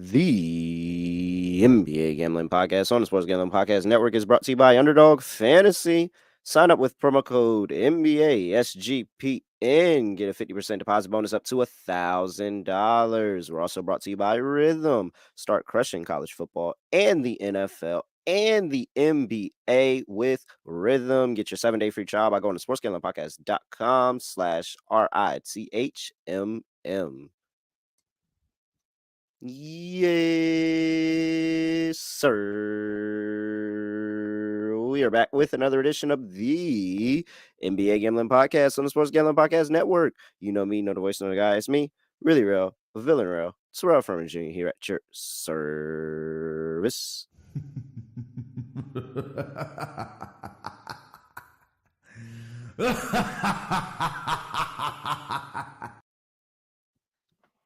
The NBA Gambling Podcast on the Sports Gambling Podcast Network is brought to you by Underdog Fantasy. Sign up with promo code NBA SGPN. Get a 50% deposit bonus up to $1,000. We're also brought to you by Rhythm. Start crushing college football and the NFL and the NBA with Rhythm. Get your 7-day free trial by going to sportsgamblingpodcast.com/RITHMM. Yes, sir. We are back with another edition of the NBA Gambling Podcast on the Sports Gambling Podcast Network. You know me, know the voice, know the guy. It's me, really real, villain real. Terrell Furman Jr. here at your service.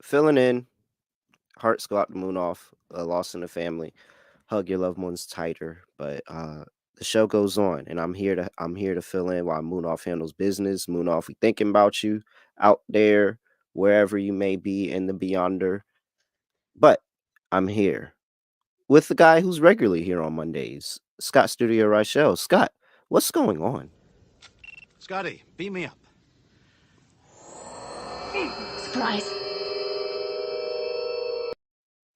Filling in. Hearts go out to Munaf, a loss in the family. Hug your loved ones tighter, but the show goes on, and I'm here to fill in while Munaf handles business. Munaf, we thinking about you out there, wherever you may be in the beyonder. But I'm here with the guy who's regularly here on Mondays, Scott Studio Reichel. Scott, what's going on? Scotty, beam me up. Surprise.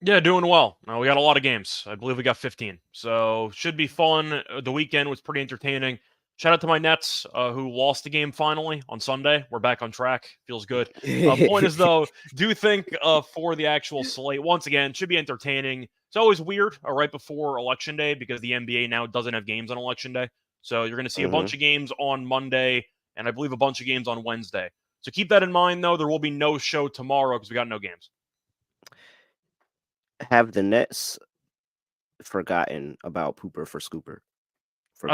Yeah, doing well. We got a lot of games. I believe we got 15. So should be fun. The weekend was pretty entertaining. Shout out to my Nets who lost the game finally on Sunday. We're back on track. Feels good. Point is, though, do think for the actual slate, once again, should be entertaining. It's always weird right before Election Day because the NBA now doesn't have games on Election Day. So you're going to see a bunch of games on Monday and I believe a bunch of games on Wednesday. So keep that in mind, though. There will be no show tomorrow because we got no games. Have the Nets forgotten about Pooper for Scooper?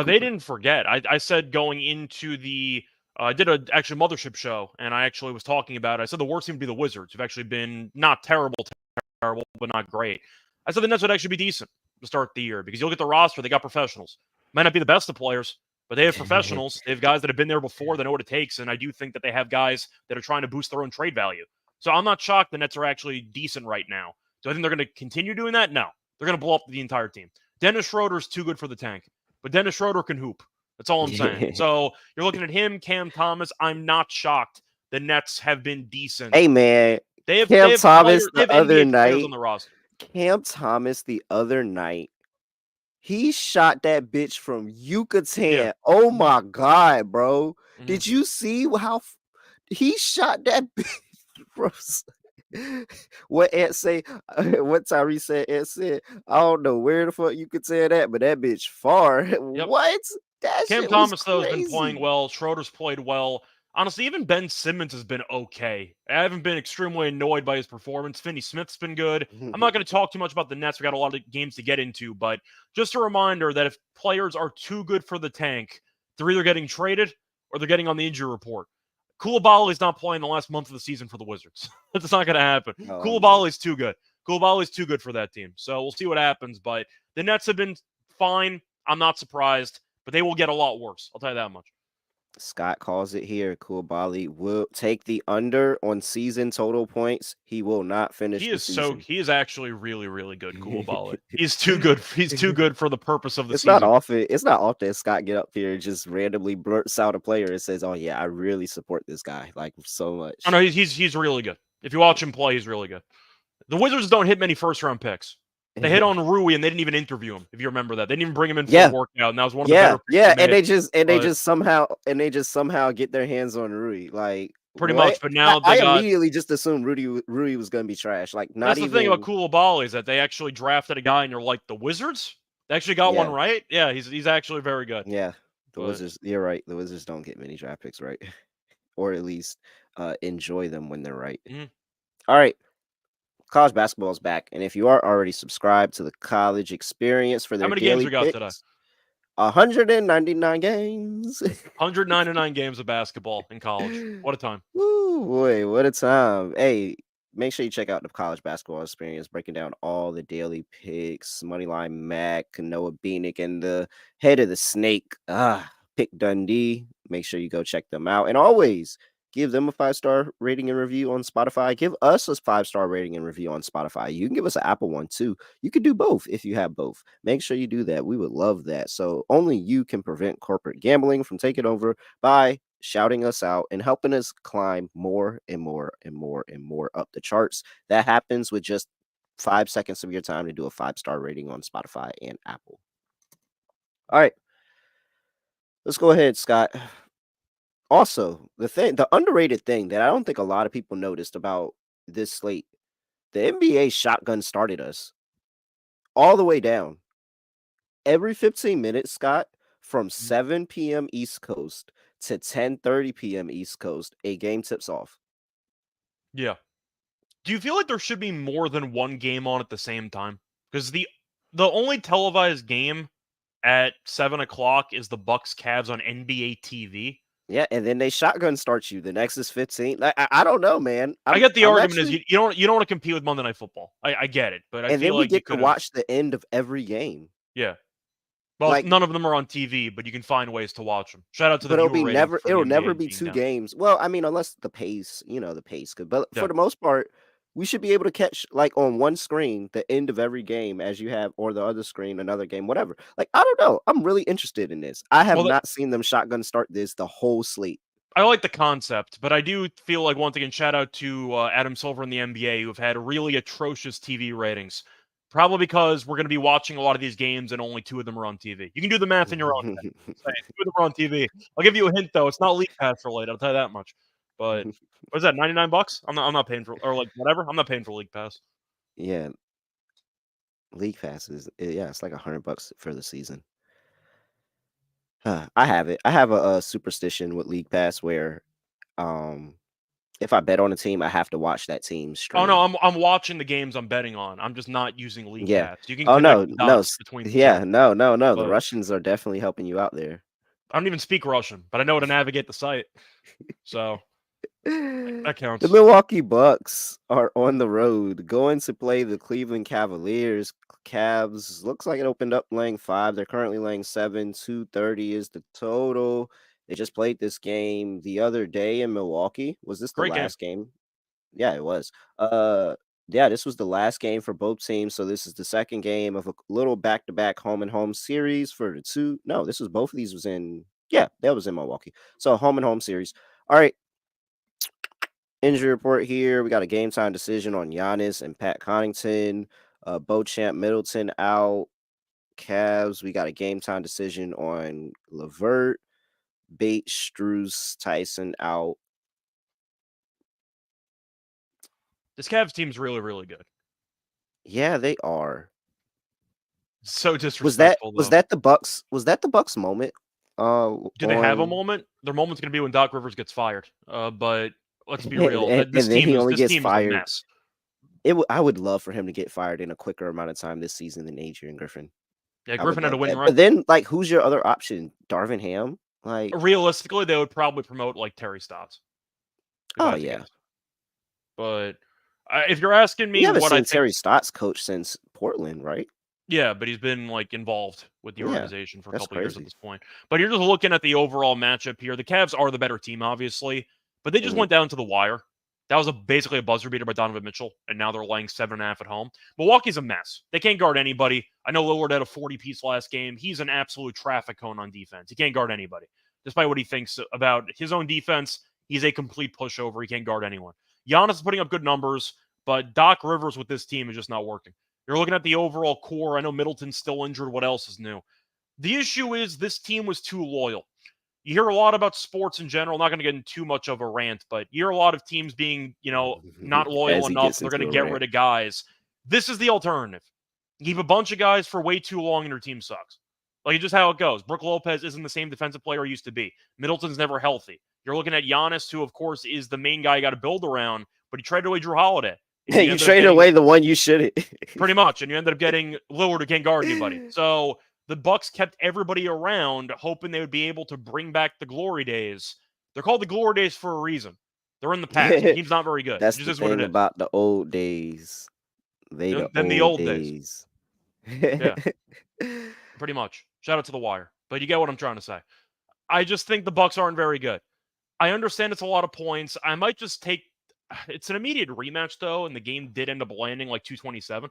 They didn't forget. I said going into the I did a actually mothership show, and I actually was talking about it. I said the worst team to be the Wizards, who've actually been not terrible, but not great. I said the Nets would actually be decent to start the year because you look at the roster, they got professionals. Might not be the best of players, but they have professionals. They have guys that have been there before, they know what it takes, and I do think that they have guys that are trying to boost their own trade value. So I'm not shocked the Nets are actually decent right now. Do I think they're going to continue doing that? No. They're going to blow up the entire team. Dennis Schroeder's too good for the tank, but Dennis Schroeder can hoop. That's all I'm saying. So you're looking at him, Cam Thomas. I'm not shocked the Nets have been decent. Hey, man. They have Cam Thomas the other night. On the roster. Cam Thomas the other night, he shot that bitch from Yucatan. Yeah. Oh, my God, bro. Mm-hmm. Did you see how he shot that bitch, bro? What Ant say? What Tyrese said? Ant said, "I don't know where the fuck you could say that, but that bitch far." Yep. What? That Cam shit Thomas was though crazy. has been playing well. Schroeder's played well. Honestly, even Ben Simmons has been okay. I haven't been extremely annoyed by his performance. Finney Smith's been good. I'm not going to talk too much about the Nets. We got a lot of games to get into, but just a reminder that if players are too good for the tank, they're either getting traded or they're getting on the injury report. Koulibaly's not playing the last month of the season for the Wizards. That's not going to happen. Koulibaly's too good. Koulibaly's too good for that team. So we'll see what happens. But the Nets have been fine. I'm not surprised. But they will get a lot worse. I'll tell you that much. Scott calls it here. Koulibaly will take the under on season total points. He will not finish the season. He is actually really, really good, Koulibaly. He's too good. He's too good for the purpose of the season. It's not often Scott get up here and just randomly blurts out a player and says, "Oh yeah, I really support this guy like so much." I know he's really good. If you watch him play, he's really good. The Wizards don't hit many first-round picks. They hit on Rui and they didn't even interview him. If you remember that, they didn't even bring him in for a workout, and that was one of the better picks they just somehow get their hands on Rui, like pretty much. But now I immediately just assumed Rui was going to be trash. Like not that's even. The thing about Koulibaly is that they actually drafted a guy, and you're like, the Wizards? They actually got one right. Yeah, he's actually very good. Yeah, Wizards. You're right. The Wizards don't get many draft picks right, or at least enjoy them when they're right. Mm-hmm. All right. College basketball is back, and if you are already subscribed to the college experience for their daily games we got picks, today? 199 games. 199 games of basketball in college. What a time. Ooh, boy, what a time. Hey, make sure you check out the college basketball experience, breaking down all the daily picks, Moneyline Mac, Noah Beanick, and the head of the snake, Pick Dundee. Make sure you go check them out. And always give them a 5-star rating and review on Spotify. Give us a 5-star rating and review on Spotify. You can give us an Apple one too. You can do both if you have both. Make sure you do that. We would love that. So only you can prevent corporate gambling from taking over by shouting us out and helping us climb more and more and more and more up the charts. That happens with just 5 seconds of your time to do a 5-star rating on Spotify and Apple. All right. Let's go ahead, Scott. Also, the underrated thing that I don't think a lot of people noticed about this slate, the NBA shotgun started us all the way down. Every 15 minutes, Scott, from 7 p.m. East Coast to 10:30 p.m. East Coast, a game tips off. Yeah. Do you feel like there should be more than one game on at the same time? Because the only televised game at 7 o'clock is the Bucks Cavs on NBA TV. Yeah, and then they shotgun start you. The next is 15. I don't know, man. I get the I'm argument actually, is you don't want to compete with Monday Night Football. I get it, but I and feel then we like you get to could watch the end of every game. Yeah. Well, Like, none of them are on TV, but you can find ways to watch them. Shout out to the but viewer ratings for the it'll NBA never be being 2 down. games. Well, I mean, unless the pace could. But Yeah. for the most part, we should be able to catch, like, on one screen the end of every game as you have, or the other screen another game, whatever. Like, I don't know. I'm really interested in this. I have Well, not seen them shotgun start this the whole slate. I like the concept, but I do feel like, once again, shout out to Adam Silver and the NBA, who have had really atrocious TV ratings. Probably because we're going to be watching a lot of these games and only 2 of them are on TV. You can do the math in your own head. 2 of them are on TV. I'll give you a hint, though. It's not League Pass related. I'll tell you that much. But what is that? $99? I'm not paying for, or like whatever. I'm not paying for League Pass. Yeah. League Pass it's like $100 for the season. I have it. I have a superstition with League Pass where, if I bet on a team, I have to watch that team Oh no, stream. I'm watching the games I'm betting on. I'm just not using League Yeah. Pass. You can Oh, connect no, the no. dots between the 2. Yeah, no. The But Russians are definitely helping you out there. I don't even speak Russian, but I know how to navigate the site. So that counts. The Milwaukee Bucks are on the road going to play the Cleveland Cavaliers. Cavs looks like it opened up laying 5. They're currently laying 7. 230 is the total. They just played this game the other day in Milwaukee. Was this the Great game. last game? Yeah, it was. Yeah, this was the last game for both teams. So this is the second game of a little back-to-back home and home series for the two. No, this was both of these was in. Yeah, that was in Milwaukee. So home and home series. All right. Injury report here. We got a game time decision on Giannis and Pat Connaughton. Beauchamp Middleton out. Cavs. We got a game time decision on LeVert, Bates, Strus, Tyson out. This Cavs team's really, really good. Yeah, they are. So disrespectful. Was that the Bucks? Was that the Bucks moment? Do they have a moment? Their moment's going to be when Doc Rivers gets fired. But let's be real. This team is a mess. I would love for him to get fired in a quicker amount of time this season than Adrian Griffin. Yeah, Griffin had a winning run. But then, like, who's your other option? Darvin Ham? Like, realistically, they would probably promote like Terry Stotts. Oh yeah. But if you're asking me, what I think, Terry Stotts coach since Portland, right? Yeah, but he's been like involved with the organization for a couple of years at this point. But you're just looking at the overall matchup here. The Cavs are the better team, obviously, but they just went down to the wire. That was basically a buzzer beater by Donovan Mitchell, and now they're laying 7.5 at home. Milwaukee's a mess. They can't guard anybody. I know Lillard had a 40-piece last game. He's an absolute traffic cone on defense. He can't guard anybody. Despite what he thinks about his own defense, he's a complete pushover. He can't guard anyone. Giannis is putting up good numbers, but Doc Rivers with this team is just not working. You're looking at the overall core. I know Middleton's still injured. What else is new? The issue is this team was too loyal. You hear a lot about sports in general. I'm not going to get into too much of a rant, but you hear a lot of teams being, not loyal enough. They're going to get rid of guys. This is the alternative. You keep a bunch of guys for way too long and your team sucks. Like, it's just how it goes. Brook Lopez isn't the same defensive player he used to be. Middleton's never healthy. You're looking at Giannis, who, of course, is the main guy you got to build around, but he traded away Drew Holiday. You traded away the one you shouldn't. Pretty much, and you ended up getting Lillard who can't guard anybody. So the Bucks kept everybody around, hoping they would be able to bring back the glory days. They're called the glory days for a reason. They're in the past. The team's not very good. That's the thing about the old days. The old days. Yeah, pretty much. Shout out to the Wire. But you get what I'm trying to say. I just think the Bucks aren't very good. I understand it's a lot of points. I might just take. It's an immediate rematch though, and the game did end up landing like 227.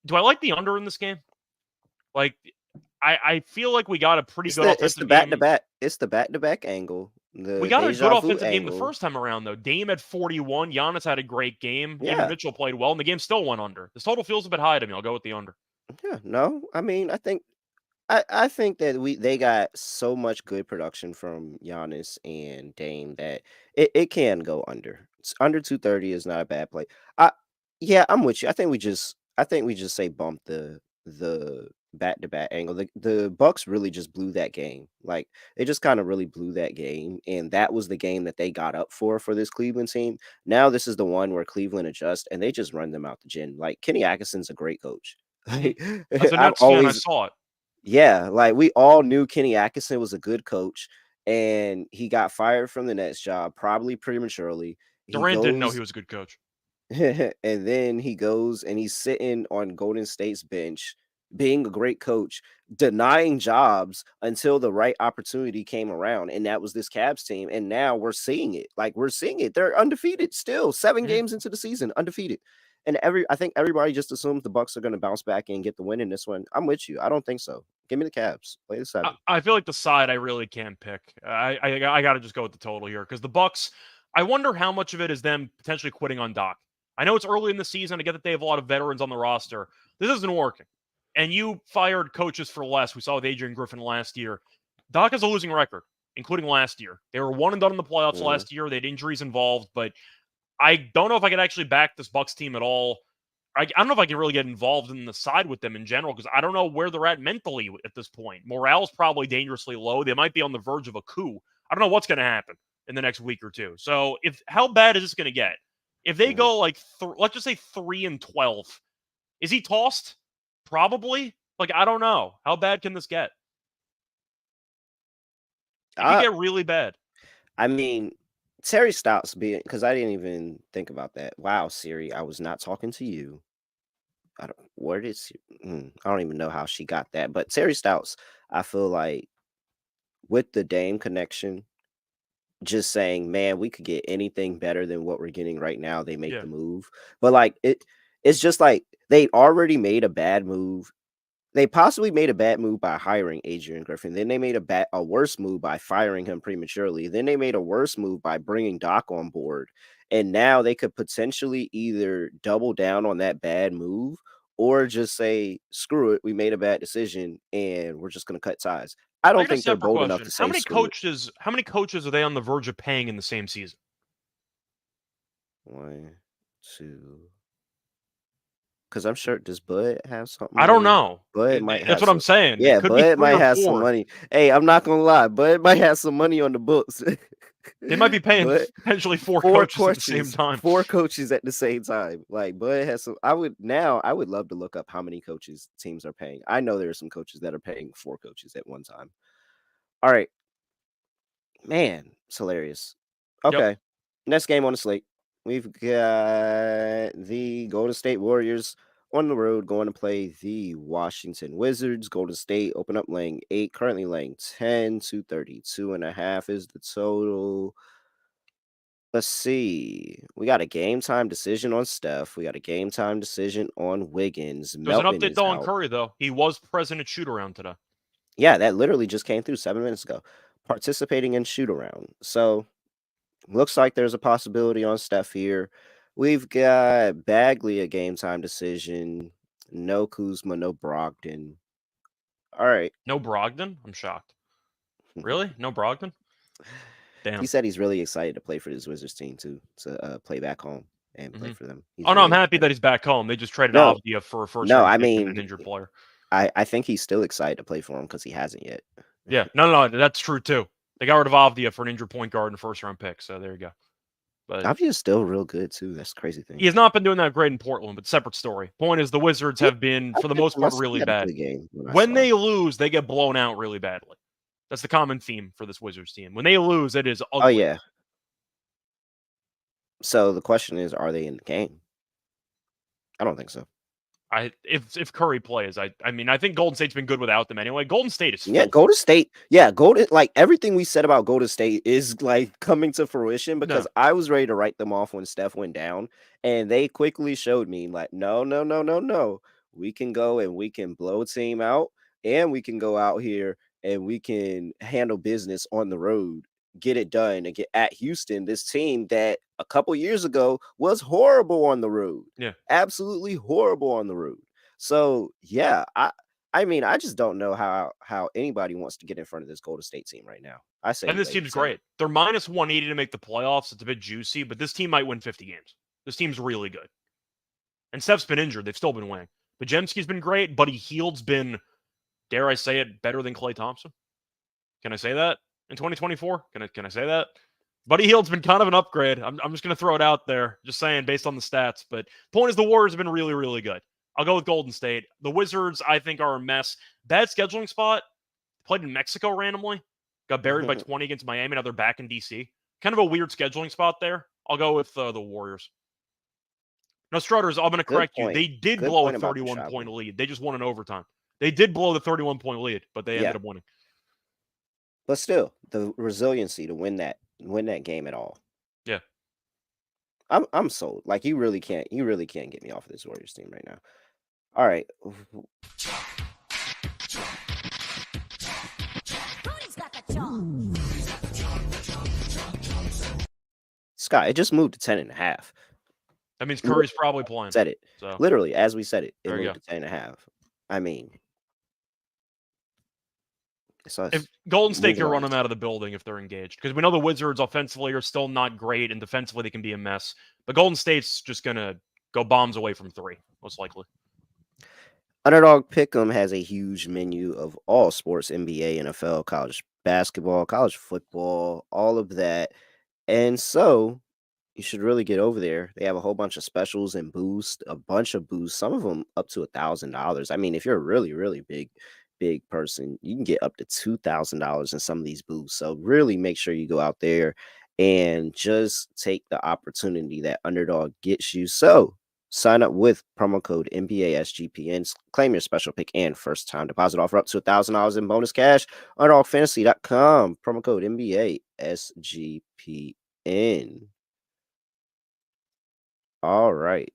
Do I like the under in this game? Like, I feel like we got a pretty good It's the offensive back to game. back. It's the back to back angle. We The got a good deja vu offensive game the angle. first time around, though. Dame had 41. Giannis had a great game. David Yeah. Mitchell played well, and the game still went under. This total feels a bit high to me. I'll go with the under. Yeah. No, I mean, I think that they got so much good production from Giannis and Dame that it can go under. It's under 230 is not a bad play. I Yeah, I'm with you. I think we just say bump the back to back angle. The Bucks really just blew that game. Like they just kind of really blew that game, and that was the game that they got up for this Cleveland team. Now this is the one where Cleveland adjusts and they just run them out the gym. Like Kenny Atkinson's a great coach. Like As a I've Nets fan, I always saw it. yeah, like we all knew Kenny Atkinson was a good coach, and he got fired from the Nets job probably prematurely. He Durant didn't know he goes was a good coach. and then he goes and he's sitting on Golden State's bench, being a great coach, denying jobs until the right opportunity came around. And that was this Cavs team. And now we're seeing it. Like we're seeing it. They're undefeated still, 7 games into the season, undefeated. And I think everybody just assumes the Bucks are going to bounce back and get the win in this one. I'm with you. I don't think so. Give me the Cavs. Play the 7. I feel like the side I really can't pick. I got to just go with the total here because the Bucks. I wonder how much of it is them potentially quitting on Doc. I know it's early in the season. I get that they have a lot of veterans on the roster. This isn't working. And you fired coaches for less. We saw with Adrian Griffin last year. Doc has a losing record, including last year. They were 1 and done in the playoffs last year. They had injuries involved, but I don't know if I could actually back this Bucks team at all. I don't know if I can really get involved in the side with them in general because I don't know where they're at mentally at this point. Morale's probably dangerously low. They might be on the verge of a coup. I don't know what's going to happen in the next week or two. So, how bad is this going to get? If they go like, let's just say 3-12, is he tossed? Probably. Like, I don't know. How bad can this get? It could get really bad. I mean, Terry Stotts being because I didn't even think about that. Wow, Siri, I was not talking to you. I don't even know how she got that, but Terry Stotts, I feel like with the Dame connection, just saying, man, we could get anything better than what we're getting right now. They make the move, but like it's just like they already made a bad move. They possibly made a bad move by hiring Adrian Griffin. Then they made a worse move by firing him prematurely. Then they made a worse move by bringing Doc on board. And now they could potentially either double down on that bad move or just say, screw it, we made a bad decision and we're just going to cut ties. I don't think they're bold enough to say How many screw it. coaches are they on the verge of paying in the same season? 1, 2. Because I'm sure, does Bud have something? I don't know. Bud might have That's what I'm saying. Yeah, It could be Bud 3 might or have some 4. money. Hey, I'm not gonna lie. Bud might have some money on the books. They might be paying potentially 4 coaches at the same time. 4 coaches at the same time. Like Bud has some. I would love to look up how many coaches teams are paying. I know there are some coaches that are paying 4 coaches at one time. All right, man, it's hilarious. Okay, next game on the slate. We've got the Golden State Warriors on the road going to play the Washington Wizards. Golden State open up laying 8, currently laying 10, 232.5 is the total. Let's see. We got a game time decision on Steph. We got a game time decision on Wiggins. There's an Melton update is though on out. Curry though. He was present at shoot around today. Yeah, that literally just came through 7 minutes ago. Participating in shoot around. So looks like there's a possibility on Steph here. We've got Bagley, a game time decision. No Kuzma, no Brogdon. All right. No Brogdon? I'm shocked. Really? No Brogdon? Damn. He said he's really excited to play for this Wizards team too, to play back home and play for them. No, I'm happy that he's back home. They just traded Avdia for a first round pick and an injured player. I think he's still excited to play for him because he hasn't yet. Yeah, no, that's true too. They got rid of Avdia for an injured point guard and a first round pick, so there you go. But Avdia's still real good too. That's the crazy thing. He has not been doing that great in Portland, but separate story. Point is, the Wizards have been, for the most part, really bad. When they lose, they get blown out really badly. That's the common theme for this Wizards team. When they lose, it is ugly. Oh yeah. So the question is, are they in the game? I don't think so. If Curry plays, I mean, I think Golden State's been good without them anyway. Golden State is Yeah, filthy. Golden State. Yeah, Golden, like everything we said about Golden State is like coming to fruition because I was ready to write them off when Steph went down, and they quickly showed me like, no, no, no, no, no. We can go and we can blow a team out, and we can go out here and we can handle business on the road, get it done, and get at Houston, this team that a couple years ago was horrible on the road. Yeah. Absolutely horrible on the road. So yeah, I mean, I just don't know how anybody wants to get in front of this Golden State team right now. I say And this team's great. They're minus 180 to make the playoffs. It's a bit juicy, but this team might win 50 games. This team's really good. And Steph's been injured. They've still been winning. Bajemski's been great. Buddy Hield's been, dare I say it, better than Klay Thompson. Can I say that in 2024? Can I say that? Buddy Hield's been kind of an upgrade. I'm just going to throw it out there, just saying based on the stats. But point is, the Warriors have been really, really good. I'll go with Golden State. The Wizards, I think, are a mess. Bad scheduling spot. Played in Mexico randomly. Got buried by 20 against Miami. Now they're back in D.C. Kind of a weird scheduling spot there. I'll go with the Warriors. No, Strutters, I'm going to correct you. They did blow a 31-point lead. They just won in overtime. They did blow the 31-point lead, but they ended up winning. But still, the resiliency to win that game at all. Yeah. I'm sold. Like you really can't get me off of this Warriors team right now. All right. Scott, it just moved to 10.5. That means Curry's probably playing. Said it. So. Literally, as we said it, it there moved to 10.5. I mean, if Golden State can run them out of the building if they're engaged, because we know the Wizards offensively are still not great, and defensively they can be a mess. But Golden State's just gonna go bombs away from 3, most likely. Underdog Pick'em has a huge menu of all sports: NBA, NFL, college basketball, college football, all of that. And so you should really get over there. They have a whole bunch of specials and boosts, a bunch of boosts, some of them up to $1,000. I mean, if you're a really, really big person, you can get up to $2,000 in some of these boosts. So really make sure you go out there and just take the opportunity that Underdog gets you. So sign up with promo code NBA SGPN, claim your special pick and first time deposit offer up to $1,000 in bonus cash. UnderdogFantasy.com, promo code NBA SGPN. All right.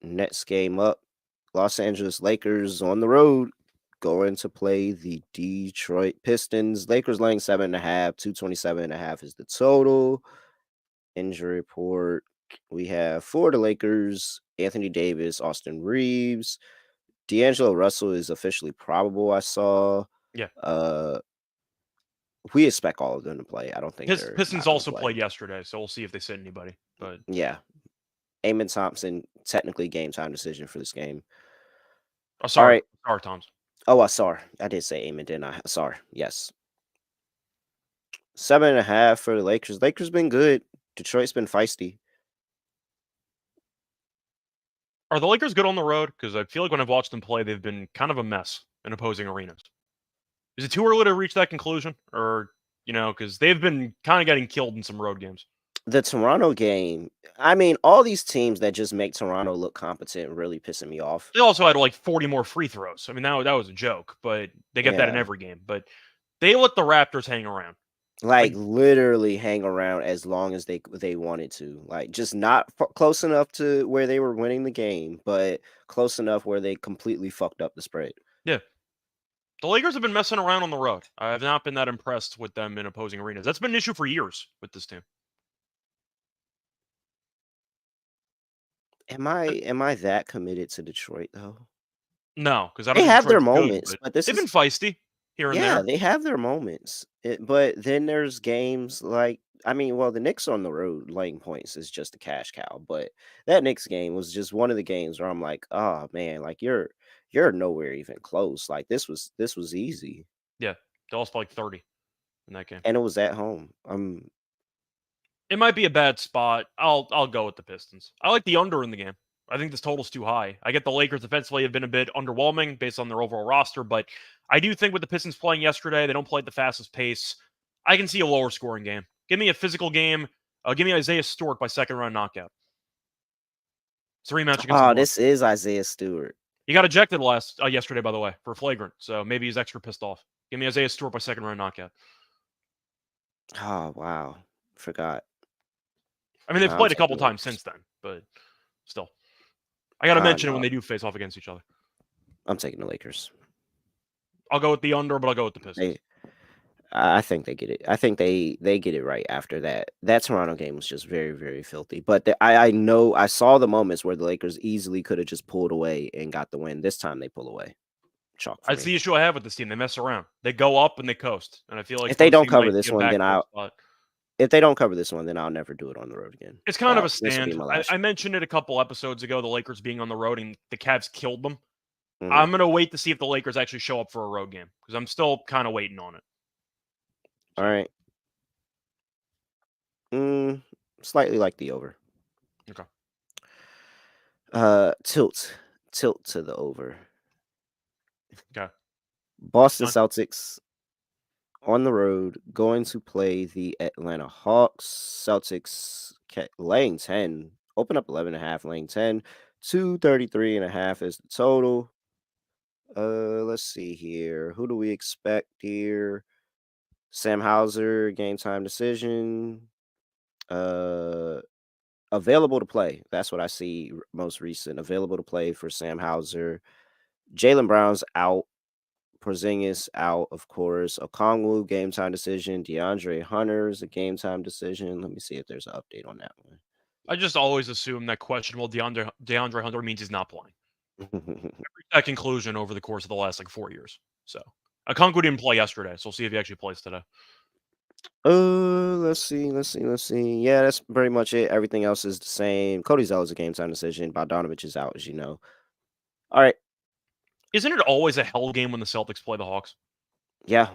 Next game up, Los Angeles Lakers on the road going to play the Detroit Pistons. Lakers laying 7.5, 227.5 is the total. Injury report. We have for the Lakers, Anthony Davis, Austin Reeves, D'Angelo Russell is officially probable. I saw. Yeah. We expect all of them to play. I don't think Pistons also played yesterday, so we'll see if they sit anybody. But yeah, Amen Thompson technically game time decision for this game. Oh, sorry, all right. Thompson. Oh, I saw. I did say Amen, didn't I? Sorry. Yes. 7.5 for the Lakers. Lakers been good. Detroit's been feisty. Are the Lakers good on the road? Because I feel like when I've watched them play, they've been kind of a mess in opposing arenas. Is it too early to reach that conclusion? Or, because they've been kind of getting killed in some road games. The Toronto game, I mean, all these teams that just make Toronto look competent really pissing me off. They also had like 40 more free throws. I mean, that was a joke, but they get that in every game. But they let the Raptors hang around. Like literally hang around as long as they wanted to. Like just not close enough to where they were winning the game, but close enough where they completely fucked up the spread. Yeah. The Lakers have been messing around on the road. I have not been that impressed with them in opposing arenas. That's been an issue for years with this team. Am I that committed to Detroit though? No, because they have their moments, but they've been feisty here and there. Yeah, they have their moments. But then there's games like, I mean, well, the Knicks on the road laying points is just a cash cow. But that Knicks game was just one of the games where I'm like, oh man, like you're nowhere even close. Like this was easy. Yeah, they lost by like 30 in that game, and it was at home. It might be a bad spot. I'll go with the Pistons. I like the under in the game. I think this total's too high. I get the Lakers defensively have been a bit underwhelming based on their overall roster, but I do think with the Pistons playing yesterday, they don't play at the fastest pace. I can see a lower scoring game. Give me a physical game. Give me Isaiah Stewart by second round knockout. It's a rematch against Milwaukee. This is Isaiah Stewart. He got ejected yesterday, by the way, for flagrant. So maybe he's extra pissed off. Give me Isaiah Stewart by second round knockout. Oh, wow. Forgot. I mean, they've Nah, I'm played a taking couple the times Lakers. since then, but still. I got to mention it when No, they do face off against each other. I'm taking the Lakers. I'll go with the under, but I'll go with the Pistons. I think they get it. I think they get it right after that. That Toronto game was just very, very filthy. But I know I saw the moments where the Lakers easily could have just pulled away and got the win. This time they pull away. Chalk for That's me. the issue I have with this team. They mess around. They go up and they coast. And I feel like If they don't coasting cover might this be a one, then backdoor spot. if they don't cover this one, then I'll never do it on the road again. It's kind of a This will be stand. my last I mentioned it a couple episodes ago, the Lakers being on the road and the Cavs killed them. Mhm. I'm going to wait to see if the Lakers actually show up for a road game because I'm still kind of waiting on it. All right. Slightly like the over. Okay. Tilt to the over. Okay. Boston Fine. Celtics on the road going to play the Atlanta Hawks. Celtics laying 10. Open up 11.5, laying 10. 233.5 is the total. Let's see here. Who do we expect here? Sam Hauser, game time decision. Available to play. That's what I see most recent. Available to play for Sam Hauser. Jaylen Brown's out. Porzingis out, of course. Okongwu, game time decision. DeAndre Hunter's a game time decision. Let me see if there's an update on that one. I just always assume that questionable DeAndre Hunter means he's not playing. That conclusion over the course of the last 4 years. So Okongwu didn't play yesterday, so we'll see if he actually plays today. Let's see. Yeah, that's pretty much it. Everything else is the same. Cody Zeller is a game time decision. Bogdanovich is out, as you know. All right. Isn't it always a hell game when the Celtics play the Hawks? Yeah.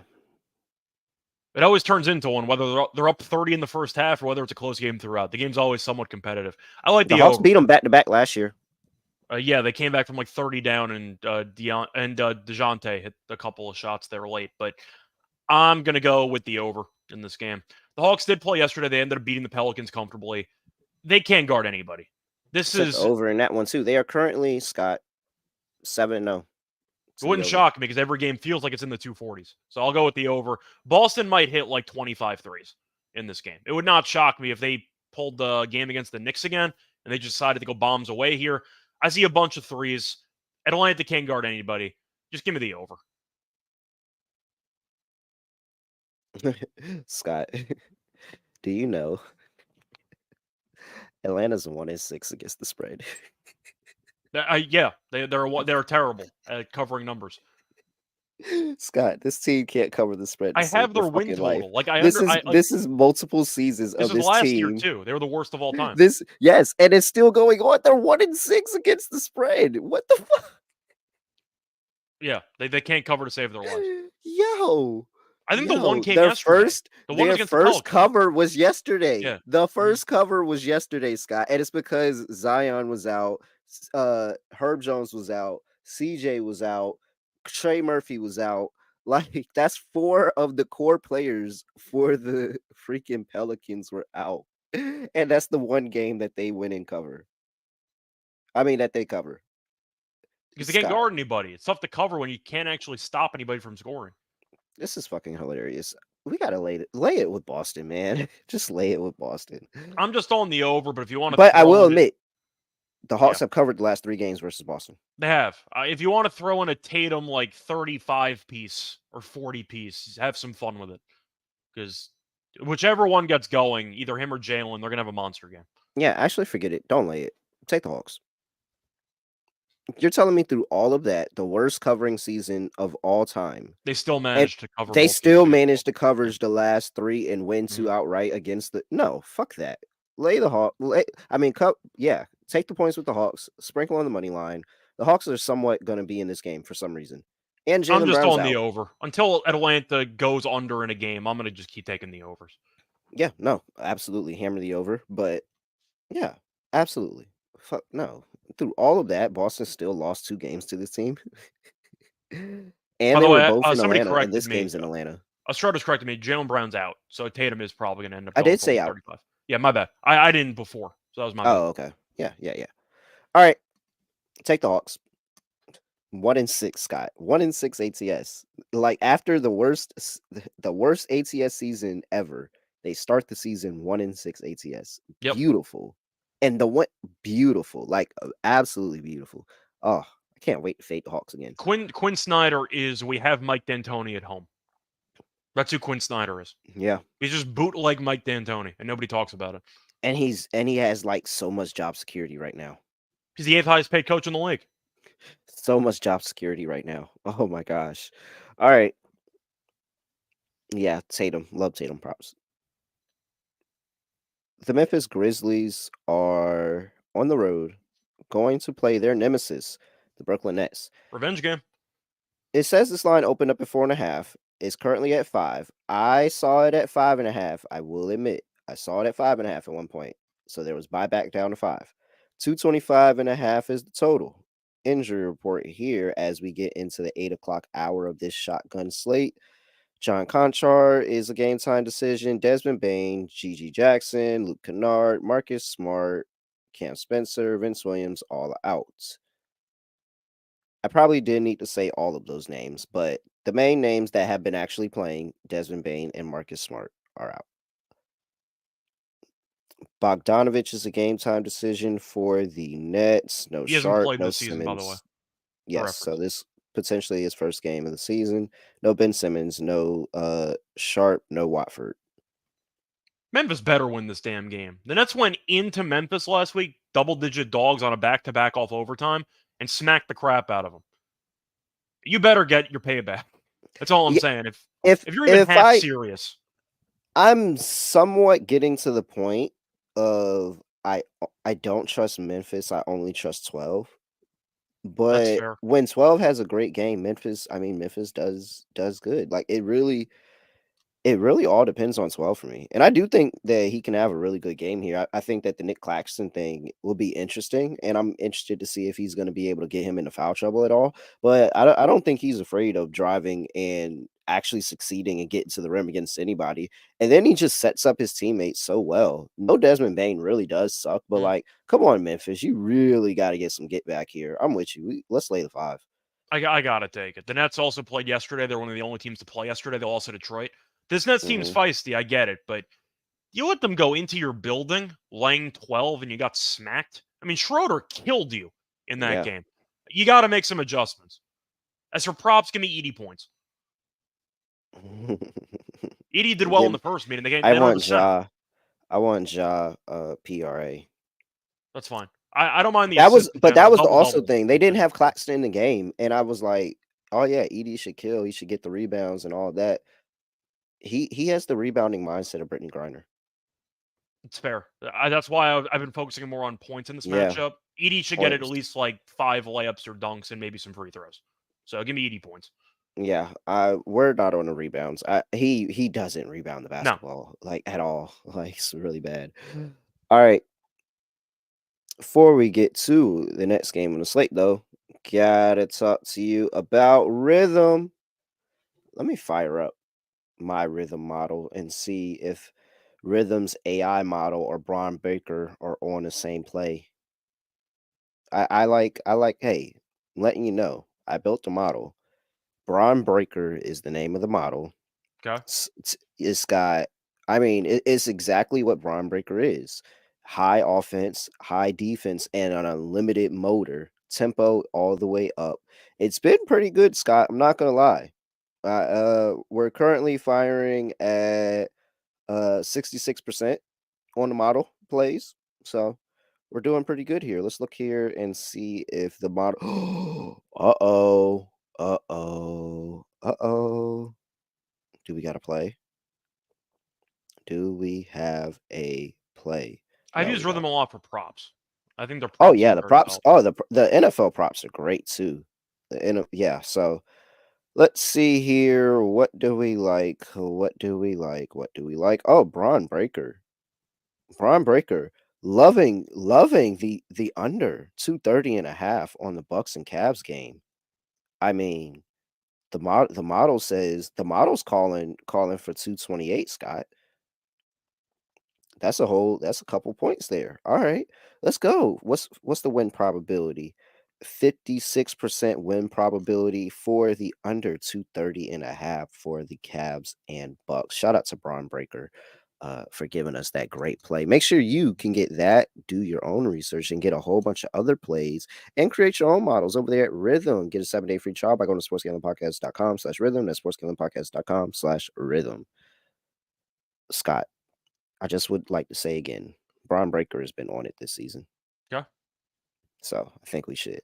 It always turns into one, whether they're up 30 in the first half or whether it's a close game throughout. The game's always somewhat competitive. I like The the Hawks over. beat them back-to-back last year. Yeah, they came back from 30 down, and DeJounte hit a couple of shots there late. But I'm going to go with the over in this game. The Hawks did play yesterday. They ended up beating the Pelicans comfortably. They can't guard anybody. This is over in that one, too. They are currently, Scott, 7-0. It wouldn't shock me because every game feels like it's in the 240s. So I'll go with the over. Boston might hit 25 threes in this game. It would not shock me if they pulled the game against the Knicks again and they just decided to go bombs away here. I see a bunch of threes. Atlanta can't guard anybody. Just give me the over. Scott, do you know Atlanta's 1-6 against the spread? Yeah, they're terrible at covering numbers. Scott, this team can't cover the spread. I have their win total. This is multiple seasons of this last team. year too. They were the worst of all time. Yes, and it's still going on. They're 1-6 against the spread. What the fuck? Yeah, they can't cover to save their lives. Yo. I think the one came yesterday. Their first cover was yesterday. Yeah. The first cover was yesterday, Scott. And it's because Zion was out. Herb Jones was out. CJ was out. Trey Murphy was out. That's 4 of the core players for the freaking Pelicans were out. And that's the one game that they win and cover. I mean, that they cover. Because they can't guard anybody. It's tough to cover when you can't actually stop anybody from scoring. This is fucking hilarious. We gotta lay it with Boston, man. Just lay it with Boston. I'm just on the over, but if you want to, but I will admit, the Hawks have covered the last 3 games versus Boston. They have. If you want to throw in a Tatum 35 piece or 40 piece, have some fun with it. Because whichever one gets going, either him or Jaylen, they're gonna have a monster game. Yeah, actually, forget it. Don't lay it. Take the Hawks. You're telling me through all of that, the worst covering season of all time, they still managed to cover. They still managed to cover the last 3 and win 2 outright against the. No, fuck that. Lay the Hawks. Take the points with the Hawks. Sprinkle on the money line. The Hawks are somewhat going to be in this game for some reason. And Jaylen I'm just Brown's on out. the over until Atlanta goes under in a game. I'm going to just keep taking the overs. Yeah, no, absolutely hammer the over. But yeah, absolutely. Fuck no. Through all of that, Boston still lost 2 games to this team. And they were both in Atlanta, and this game's in Atlanta. Strutters corrected me. Jaylen Brown's out, so Tatum is probably going to end up. I did say out. 35. Yeah, my bad. I didn't before, so that was my bad. Oh, okay. Yeah. All right. Take the Hawks. 1-6, Scott. 1-6 ATS. Like after the worst ATS season ever, they start the season 1-6 ATS. Yep. Beautiful. And the one beautiful, like absolutely beautiful. Oh, I can't wait to fade the Hawks again. Quinn Snyder is we have Mike D'Antoni at home. That's who Quinn Snyder is. Yeah. He's just bootleg Mike D'Antoni, and nobody talks about it. And he has like so much job security right now. He's the 8th highest paid coach in the league. So much job security right now. Oh my gosh. All right. Yeah, Tatum. Love Tatum props. The Memphis Grizzlies are on the road going to play their nemesis, the Brooklyn Nets. Revenge game. It says this line opened up at 4.5. It's currently at 5. I saw it at 5.5. I will admit, I saw it at 5.5 at one point. So there was buyback down to 5. 225.5 is the total. Injury report here as we get into the 8 o'clock hour of this shotgun slate. John Conchar is a game time decision. Desmond Bain, Gigi Jackson, Luke Kennard, Marcus Smart, Cam Spencer, Vince Williams, all out. I probably did need to say all of those names, but the main names that have been actually playing, Desmond Bain and Marcus Smart, are out. Bogdanovich is a game time decision for the Nets. No He hasn't Sharp, played no this season, by the way. Simmons. Yes, reference. so this potentially his first game of the season. No Ben Simmons, no Sharp, no Watford. Memphis better win this damn game. The Nets went into Memphis last week, double-digit dogs on a back-to-back off overtime, and smacked the crap out of them. You better get your payback. That's all I'm Yeah, saying. If you're even half serious, I'm somewhat getting to the point of I don't trust Memphis. I only trust 12. that's But fair. when 12 has a great game, Memphis does good. Like it really all depends on 12 for me. And I do think that he can have a really good game here. I think that the Nick Claxton thing will be interesting, and I'm interested to see if he's going to be able to get him into foul trouble at all. But I don't think he's afraid of driving and actually succeeding and getting to the rim against anybody. And then he just sets up his teammates so well. No, Desmond Bain really does suck, but like, come on, Memphis, you really got to get some get back here. I'm with you. Let's lay the 5. I gotta take it. The Nets also played yesterday. They're one of the only teams to play yesterday. They lost to Detroit. This Nets team's feisty. I get it, but you let them go into your building laying 12 and you got smacked. I mean, Schroeder killed you in that game. You got to make some adjustments. As for props, give me Edie points. Edie did well in the first meeting. I want Ja PRA. That's fine. I don't mind the That was, assist. but that was the also Double-double. thing. They didn't have Claxton in the game, and I was like, oh yeah, Edie should kill. He should get the rebounds and all that. He has the rebounding mindset of Brittany Griner. It's fair. That's why I've been focusing more on points in this matchup. Edie should get at least like 5 layups or dunks and maybe some free throws. So give me Edie points. Yeah, we're not on the rebounds. He doesn't rebound the basketball like at all. Like it's really bad. All right. Before we get to the next game on the slate, though, gotta talk to you about rhythm. Let me fire up my rhythm model and see if Rhythm's AI model or Braun Baker are on the same play. I like, hey, letting you know, I built a model. Braun Breaker is the name of the model. Okay. It's got, it's exactly what Braun Breaker is. High offense, high defense, and an unlimited motor. Tempo all the way up. It's been pretty good, Scott. I'm not gonna lie. We're currently firing at 66% on the model plays. So we're doing pretty good here. Let's look here and see if the model uh-oh. Do we got a play? Do we have a play? I've No, used we Rhythm don't. a lot for props. I think their props Oh yeah, are the very props. solid. Oh, the NFL props are great too. Yeah, so let's see here. What do we like? What do we like? What do we like? Oh, Braun Breaker. Braun Breaker. Loving the under 230.5 on the Bucks and Cavs game. I mean, the model says the model's calling for 228, Scott. That's a couple points there. All right, let's go. What's the win probability? 56% win probability for the under 230.5 for the Cavs and Bucks. Shout out to Braun Breaker for giving us that great play. Make sure you can get that, do your own research, and get a whole bunch of other plays and create your own models over there at Rhythm. Get a 7-day free trial by going to sportsgamblingpodcast.com/rhythm. That's sportsgamblingpodcast.com/rhythm. Scott, I just would like to say again, Braun Breaker has been on it this season. Yeah. So I think we should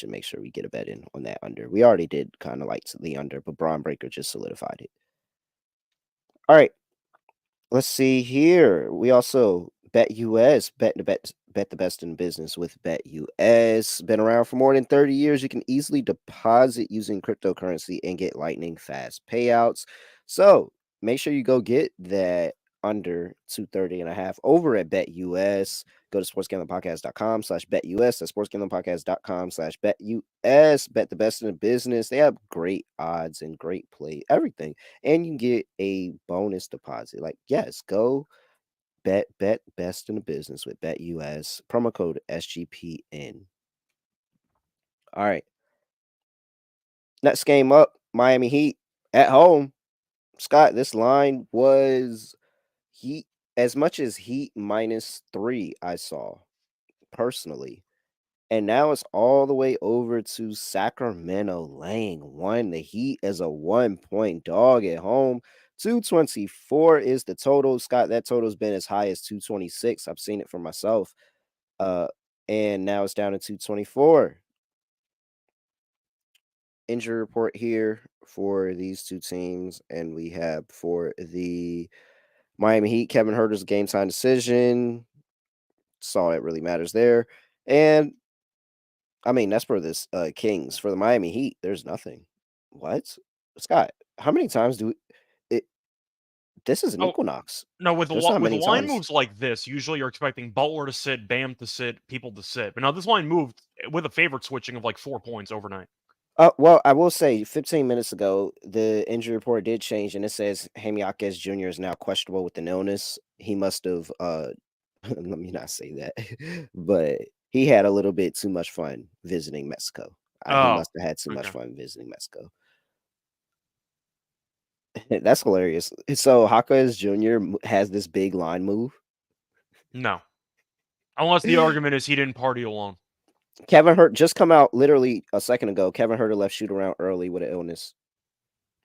make sure we get a bet in on that under. We already did kind of like the under, but Braun Breaker just solidified it. All right. Let's see here. We also BetUS, bet the best in business with BetUS. Been around for more than 30 years. You can easily deposit using cryptocurrency and get lightning fast payouts. So make sure you go get that under 230.5 over at BetUS. Go to sportsgamblingpodcast.com/BetUS. That's sportsgamblingpodcast.com/BetUS. Bet the best in the business. They have great odds and great play, everything. And you can get a bonus deposit. Like, yes, go bet best in the business with BetUS. Promo code SGPN. All right. Next game up, Miami Heat at home. Scott, this line was Heat as much as Heat -3, I saw personally. And now it's all the way over to Sacramento laying 1. The Heat is a 1-point dog at home. 224 is the total. Scott, that total's been as high as 226. I've seen it for myself. And now it's down to 224. Injury report here for these two teams. And we have for the Miami Heat, Kevin Huerter's game time decision. That's all that really matters there. And I mean, that's for this Kings. For the Miami Heat, there's nothing. What? Scott, how many times do it this is an Oh, equinox. no, with There's not with many line times. moves like this, usually you're expecting Butler to sit, Bam to sit, people to sit. But now this line moved with a favorite switching of like 4 points overnight. Well, I will say 15 minutes ago, the injury report did change, and it says Hemiakes Jr. is now questionable with an illness. He must have let me not say that, but he had a little bit too much fun visiting Mexico. He Oh, must have had too much okay. fun visiting Mexico. That's hilarious. So Hawkins Jr. has this big line move. No. Unless the argument is he didn't party alone. Kevin Hurt just come out literally a second ago. Kevin Hurt left shoot around early with an illness.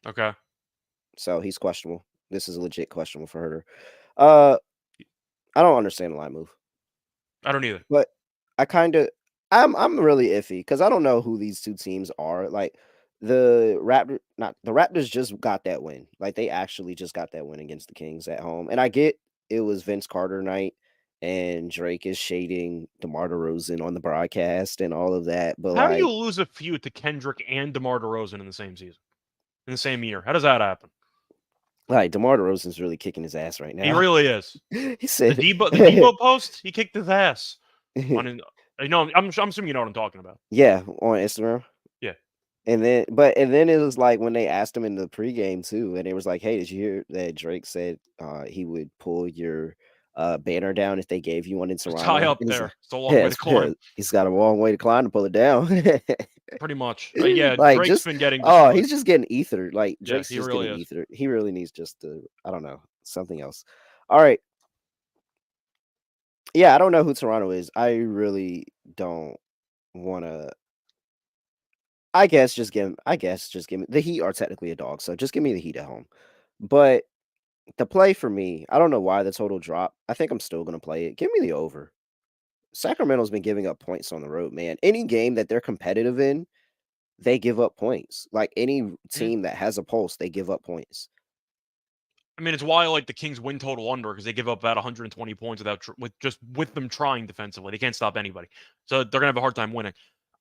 Okay. So he's questionable. This is a legit questionable for Herter. I don't understand the line move. I don't either. But I'm really iffy because I don't know who these two teams are. Like the Raptors just got that win. Like they actually just got that win against the Kings at home. And I get it was Vince Carter night and Drake is shading DeMar DeRozan on the broadcast and all of that. But How do you like, lose a feud to Kendrick and DeMar DeRozan in the same season? In the same year? How does that happen? DeMar DeRozan's really kicking his ass right He now. really is. He The said Debo post, he kicked his ass. I'm assuming you know what I'm talking about. yeah, on Instagram. Yeah. And then it was like when they asked him in the pregame too, and it was like, "Hey, did you hear that Drake said he would pull your banner down if they gave you one in Just tie Toronto?" up And he's there. like, It's a long way "Yeah, to climb. he's got a long way to climb to pull it down." Pretty much. Yeah, Like Drake's just been getting destroyed. he's just getting ethered. Like Yeah, Drake's he just really getting is. ethered. He really needs just to I don't know something else. All right, yeah, I don't know who Toronto is. I really don't want to. I guess just give me the Heat are technically a dog, so just give me the Heat at home. But the play for me, I don't know why the total dropped. I think I'm still gonna play it. Give me the over. Sacramento's been giving up points on the road, man. Any game that they're competitive in, they give up points. Like any Mhm. team that has a pulse, they give up points. I mean, it's why I like the Kings win total under because they give up about 120 points with them trying defensively. They can't stop anybody, so they're gonna have a hard time winning.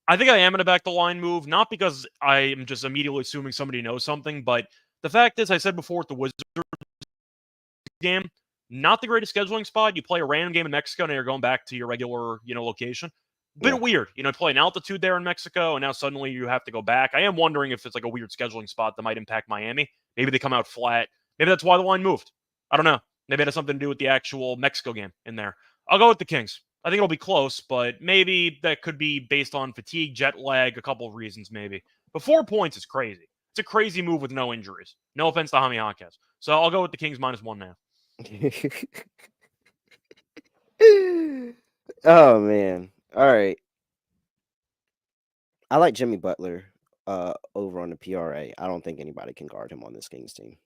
I think I am gonna back the line move, not because I am just immediately assuming somebody knows something, but the fact is, I said before with the Wizards game, not the greatest scheduling spot. You play a random game in Mexico, and you're going back to your regular, location. Yeah. Bit weird, play an altitude there in Mexico, and now suddenly you have to go back. I am wondering if it's like a weird scheduling spot that might impact Miami. Maybe they come out flat. Maybe that's why the line moved. I don't know. Maybe it has something to do with the actual Mexico game in there. I'll go with the Kings. I think it'll be close, but maybe that could be based on fatigue, jet lag, a couple of reasons maybe. But 4 points is crazy. It's a crazy move with no injuries. No offense to Jaime Jaquez. So I'll go with the Kings -1.5. Oh man. All right. I like Jimmy Butler over on the PRA. I don't think anybody can guard him on this Kings team.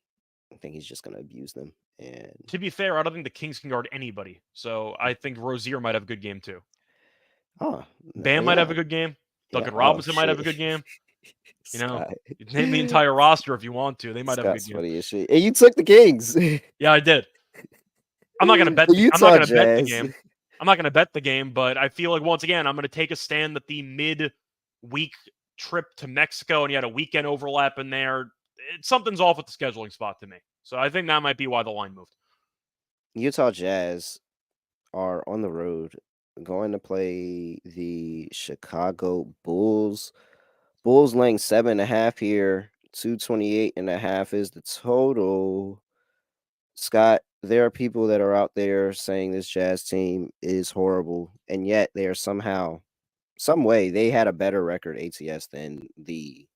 I think he's just going to abuse them. And To be fair, I don't think the Kings can guard anybody. So I think Rozier might have a good game too. oh, Bam might have a good game. Duncan Robinson might have a good game. You know, you name the entire roster if you want to. They might have a good game. Funny as shit. And you took the Kings. Yeah, I did. I'm not gonna bet. I'm not gonna bet the game. I'm not gonna bet the game, but I feel like once again I'm gonna take a stand that the mid-week trip to Mexico and you had a weekend overlap in there. Something's off with the scheduling spot to me. So I think that might be why the line moved. Utah Jazz are on the road going to play the Chicago Bulls. Bulls laying 7.5 here. 228.5 is the total. Scott, there are people that are out there saying this Jazz team is horrible, and yet they are somehow, some way, they had a better record ATS than the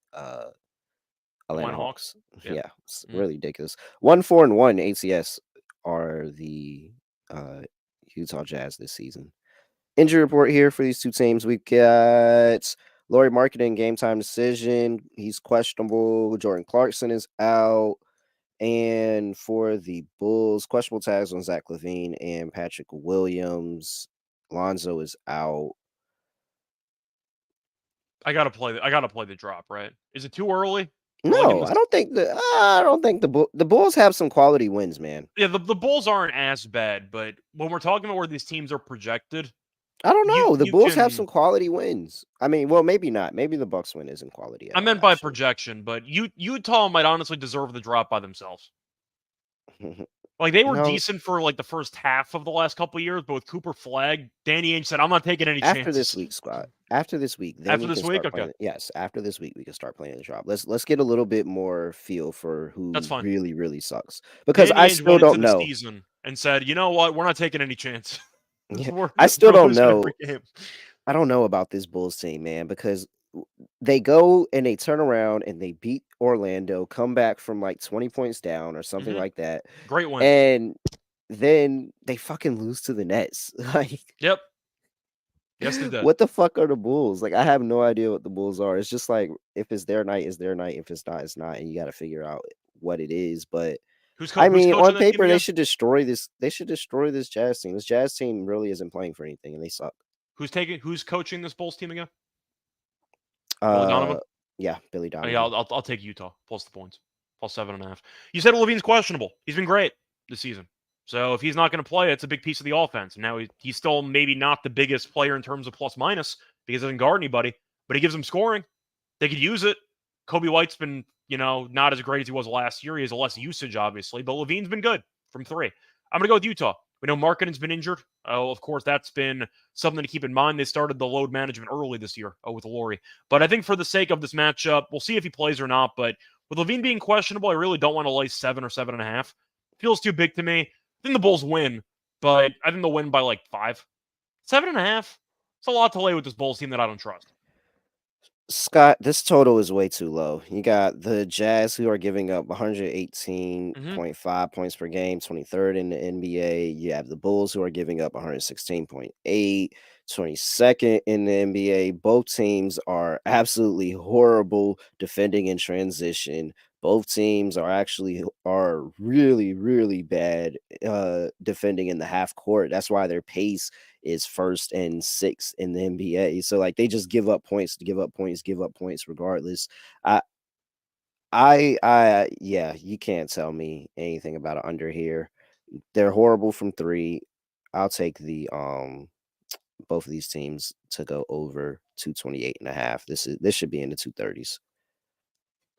Atlanta Hawks. Yeah, it's really ridiculous. 1-4-1 ATS are the Utah Jazz this season. Injury report here for these two teams. We've got Lauri Markkanen game time decision. He's questionable. Jordan Clarkson is out. And for the Bulls, questionable tags on Zach LaVine and Patrick Williams. Lonzo is out. I gotta play the drop, right? Is it too early? No, I don't think the Bulls have some quality wins, man. Yeah, the Bulls aren't as bad, but when we're talking about where these teams are projected, I don't know. The Bulls have some quality wins. I mean, well, maybe not. Maybe the Bucks win isn't quality. I meant by projection, but Utah might honestly deserve the drop by themselves. Like they were decent for like the first half of the last couple of years, but with Cooper Flagg, Danny Ainge said, "I'm not taking any chances." After this week, Scott. After this week, then after this week, okay. Yes, after this week, we can start playing the drop. Let's get a little bit more feel for who really, really sucks. Because Danny I Ainge still don't know. Season and said, "You know what? We're not taking any chance." Yeah, I still don't know. I don't know about this Bulls team, man, because they go and they turn around and they beat Orlando, come back from like 20 points down or something like that. Great win. And then they fucking lose to the Nets. Like, yep. Yes, they did. What the fuck are the Bulls? Like, I have no idea what the Bulls are. It's just like, if it's their night, it's their night. If it's not, it's not. And you got to figure out what it is. But I mean, on paper, they should destroy this. They should destroy this Jazz team. This Jazz team really isn't playing for anything, and they suck. Who's coaching this Bulls team again? Billy Donovan? Yeah, Billy Donovan. Yeah, I'll take Utah plus the points, plus 7.5. You said LaVine's questionable. He's been great this season. So if he's not going to play, it's a big piece of the offense. And now he's still maybe not the biggest player in terms of plus minus because he doesn't guard anybody, but he gives them scoring. They could use it. Kobe White's been, not as great as he was last year. He has a less usage, obviously, but LaVine's been good from 3. I'm going to go with Utah. We know Markkanen's been injured. Oh, of course, that's been something to keep in mind. They started the load management early this year with Lauri. But I think for the sake of this matchup, we'll see if he plays or not. But with LaVine being questionable, I really don't want to lay 7 or 7.5. Feels too big to me. I think the Bulls win, but I think they'll win by like 5. 7.5. It's a lot to lay with this Bulls team that I don't trust. Scott, this total is way too low. You got the Jazz who are giving up 118.5 points per game, 23rd in the NBA. You have the Bulls who are giving up 116.8, 22nd in the NBA. Both teams are absolutely horrible defending in transition. Both teams are really, really bad defending in the half court. That's why their pace is 1st and 6th in the NBA. So like they just give up points regardless. Yeah, you can't tell me anything about it under here. They're horrible from 3. I'll take the both of these teams to go over 228.5. This should be in the 230s.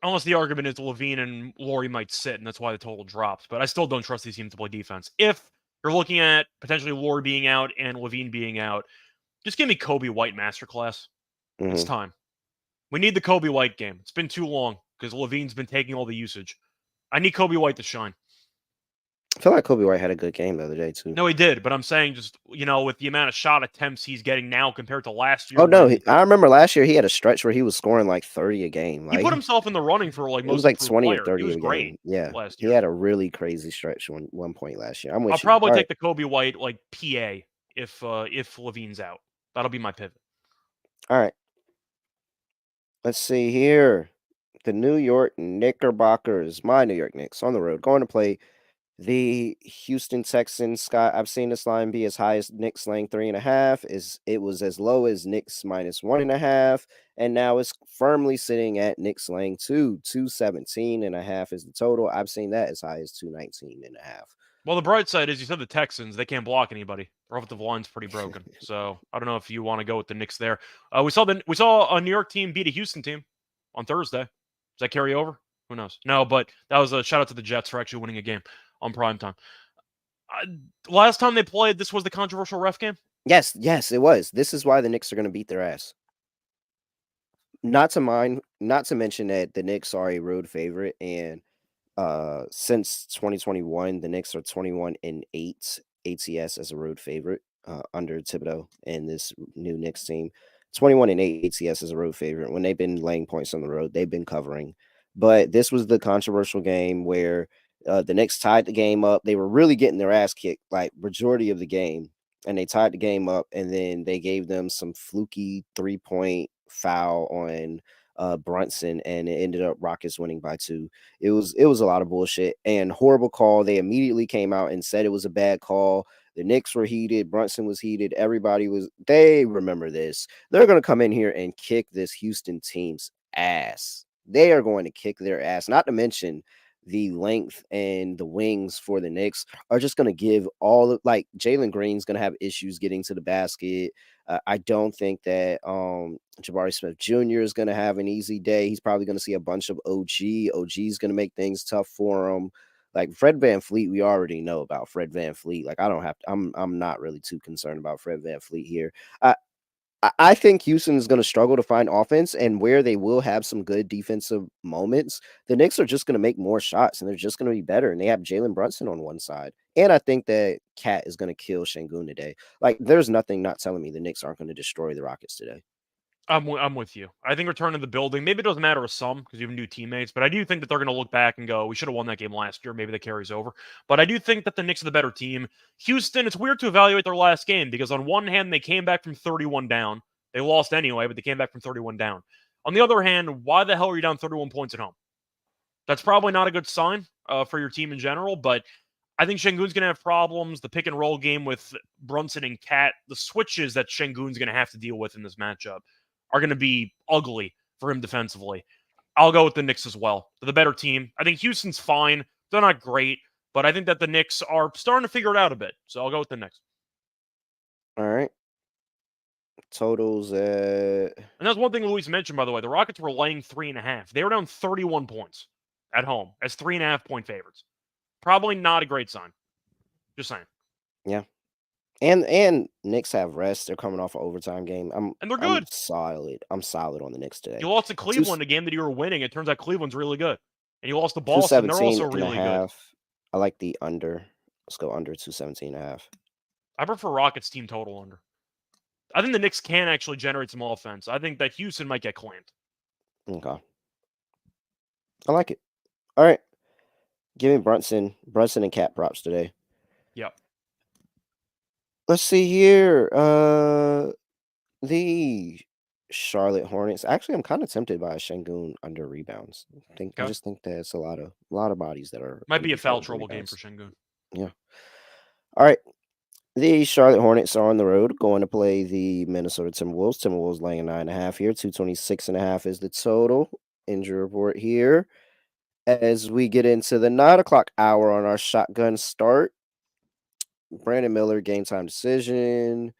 Unless the argument is LaVine and Lauri might sit, and that's why the total drops. But I still don't trust these teams to play defense. If you're looking at potentially Lauri being out and LaVine being out, just give me Kobe White masterclass. It's time. We need the Kobe White game. It's been too long because LaVine's been taking all the usage. I need Kobe White to shine. I feel like Kobe White had a good game the other day too. No, he did, but I'm saying just, with the amount of shot attempts he's getting now compared to last Oh year no, when I remember last year he had a stretch where he was scoring like 30 a game. he put Like himself in the running for it was most like improved 20 or player. He 30 was a great game. Yeah, last he year. had a really crazy stretch one point last year. I'm I'll with you. probably All right, take the Kobe White PA if Levine's out. That'll be my pivot. all right. Let's see here. The New York Knickerbockers, my New York Knicks, on the road, going to play the Houston Texans. Scott, I've seen this line be as high as Knicks laying 3.5. It was as low as Knicks minus 1.5, and now it's firmly sitting at Knicks laying 217.5 is the total. I've seen that as high as 219.5. Well, the bright side is you said the Texans, they can't block anybody. Their offensive line's pretty broken. So I don't know if you want to go with the Knicks there. We saw a New York team beat a Houston team on Thursday. Does that carry over? Who knows? No, but that was a shout out to the Jets for actually winning a game on prime time. Last time they played, this was the controversial ref game. Yes, it was. This is why the Knicks are going to beat their ass. Not to mention that the Knicks are a road favorite, and since 2021, the Knicks are 21-8 ATS as a road favorite under Thibodeau and this new Knicks team. 21-8 ATS as a road favorite. When they've been laying points on the road, they've been covering. But this was the controversial game where the Knicks tied the game up. They were really getting their ass kicked like majority of the game, and they tied the game up, and then they gave them some fluky 3-point foul on Brunson, and it ended up Rockets winning by 2. It was a lot of bullshit and horrible call. They immediately came out and said it was a bad call. The Knicks were heated. Brunson was heated. Everybody was. They remember this. They're going to come in here and kick this Houston team's ass. They are going to kick their ass. Not to mention the length and the wings for the Knicks are just going to give all of, like, Jalen Green's going to have issues getting to the basket. I don't think that Jabari Smith Jr. is going to have an easy day. He's probably going to see a bunch of OG. OG's going to make things tough for him. Like Fred VanVleet, we already know about Fred VanVleet. Like I don't have to, I'm not really too concerned about Fred VanVleet here. I think Houston is going to struggle to find offense, and where they will have some good defensive moments, the Knicks are just going to make more shots, and they're just going to be better. And they have Jalen Brunson on one side, and I think that Cat is going to kill Şengün today. Like, there's nothing not telling me the Knicks aren't going to destroy the Rockets today. I'm with you. I think returning to the building, maybe it doesn't matter with some because you have new teammates, but I do think that they're going to look back and go, we should have won that game last year. Maybe that carries over. But I do think that the Knicks are the better team. Houston, it's weird to evaluate their last game because on one hand, they came back from 31 down. They lost anyway, but they came back from 31 down. On the other hand, why the hell are you down 31 points at home? That's probably not a good sign for your team in general, but I think Şengün's going to have problems. The pick and roll game with Brunson and Cat, the switches that Şengün's going to have to deal with in this matchup are going to be ugly for him defensively. I'll go with the Knicks as well. They're the better team. I think Houston's fine. They're not great, but I think that the Knicks are starting to figure it out a bit. So I'll go with the Knicks. All right. Totals And that's one thing Luis mentioned, by the way. The Rockets were laying 3.5. They were down 31 points at home as 3.5-point favorites. Probably not a great sign. Just saying. yeah. And Knicks have rest. They're coming off an overtime game. And they're I'm good. solid. I'm solid on the Knicks today. You lost to Two, Cleveland, a game that you were winning. It turns out Cleveland's really good. And you lost to Boston. They're 217 also and a really good. half. I like the under. Let's go under 217.5. I prefer Rockets team total under. I think the Knicks can actually generate some offense. I think that Houston might get claimed. Okay. I like it. All right. Give me Brunson and Cat props today. Yep. Let's see here. The Charlotte Hornets. Actually, I'm kind of tempted by a Şengün under rebounds. I just think that it's a lot of bodies that are Might gonna be a be foul fighting for trouble game for rebounds. Şengün. Yeah. All right. The Charlotte Hornets are on the road going to play the Minnesota Timberwolves. Timberwolves laying 9.5 here. 226.5 is the total. Injury report here. As we get into the 9 o'clock hour on our shotgun start, Brandon Miller, game time decision.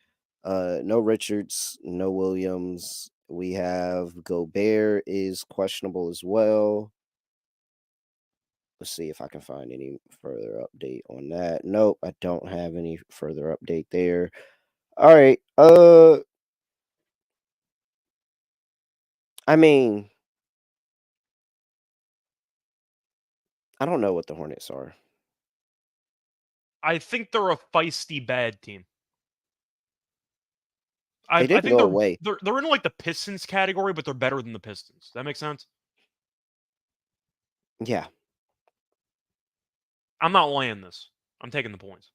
No Richards, no Williams. We have Gobert is questionable as well. Let's see if I can find any further update on that. Nope, I don't have any further update there. All right. I mean, I don't know what the Hornets are. I think they're a feisty bad team. They I did think go away. they're in like the Pistons category, but they're better than the Pistons. Does that make sense? Yeah. I'm not laying this. I'm taking the points.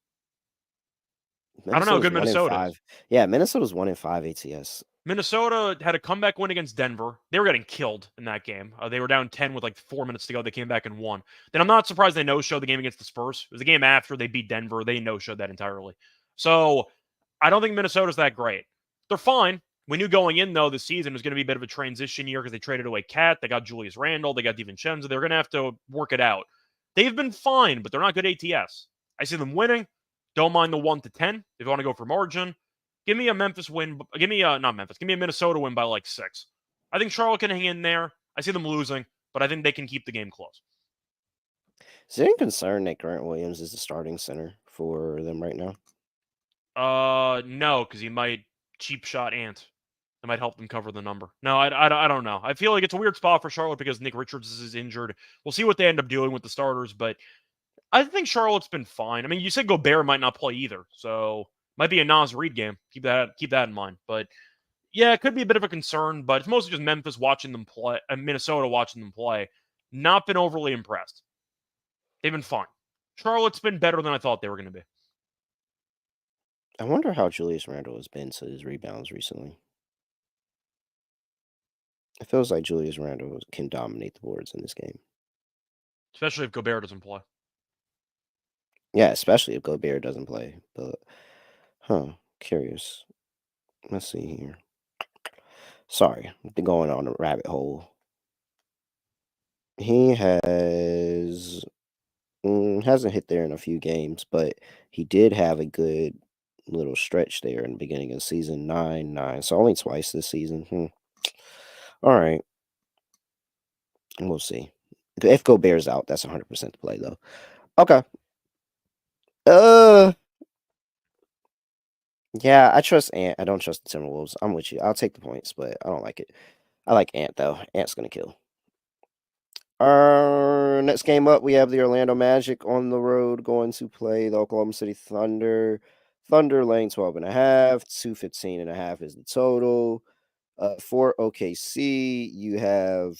I don't know how Minnesota's good 1 in Minnesota is. 5. Yeah, Minnesota's 1 in 5 ATS. Minnesota had a comeback win against Denver. They were getting killed in that game. They were down 10 with like 4 minutes to go. They came back and won. Then I'm not surprised they no-showed the game against the Spurs. It was the game after they beat Denver. They no-showed that entirely. So I don't think Minnesota's that great. They're fine. We knew going in, though, the season was going to be a bit of a transition year because they traded away Cat. They got Julius Randle. They got DiVincenzo. They're going to have to work it out. They've been fine, but they're not good ATS. I see them winning. Don't mind the 1-10 if you want to go for margin. Give me a Memphis win. Give me a Minnesota win by like 6. I think Charlotte can hang in there. I see them losing, but I think they can keep the game close. Is there any concern that Grant Williams is the starting center for them right now? No, because he might cheap shot Ant. That might help them cover the number. No, I don't know. I feel like it's a weird spot for Charlotte because Nick Richards is injured. We'll see what they end up doing with the starters, but I think Charlotte's been fine. I mean, you said Gobert might not play either, so might be a Nas Reed game. Keep that in mind. But yeah, it could be a bit of a concern, but it's mostly just Memphis watching them play and Minnesota watching them play. Not been overly impressed. They've been fine. Charlotte's been better than I thought they were going to be. I wonder how Julius Randle has been to his rebounds recently. It feels like Julius Randle can dominate the boards in this game. Especially if Gobert doesn't play. Yeah, especially if Gobert doesn't play. But, curious. Let's see here. Sorry, I've been going on a rabbit hole. He hasn't hit there in a few games, but he did have a good little stretch there in the beginning of the season, 9-9. So only twice this season. All right. We'll see. If Gobert's out, that's 100% to play, though. Okay. Yeah, I trust Ant. I don't trust the Timberwolves. I'm with you. I'll take the points, but I don't like it. I like Ant, though. Ant's going to kill. Our next game up, we have the Orlando Magic on the road going to play the Oklahoma City Thunder. Thunder laying 12.5. 215.5 is the total. For OKC, you have,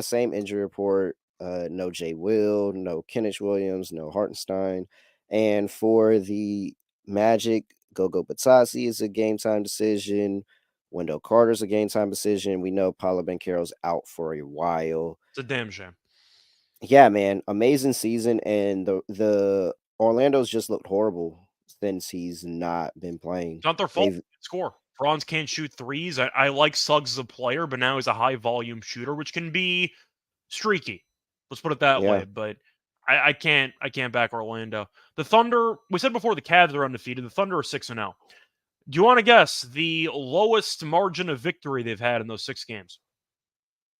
same injury report. No Jay Will, no Kenneth Williams, no Hartenstein. And for the Magic, Gogo Batasi is a game time decision. Wendell Carter's a game time decision. We know Paolo Banchero's out for a while. It's a damn shame. Yeah, man, amazing season, and the Orlando's just looked horrible since he's not been playing. It's not their fault. Score. Franz can't shoot threes. I like Suggs as a player, but now he's a high volume shooter, which can be streaky. Let's put it that way. But I can't back Orlando. The Thunder, we said before the Cavs are undefeated. The Thunder are 6-0. Do you want to guess the lowest margin of victory they've had in those 6 games?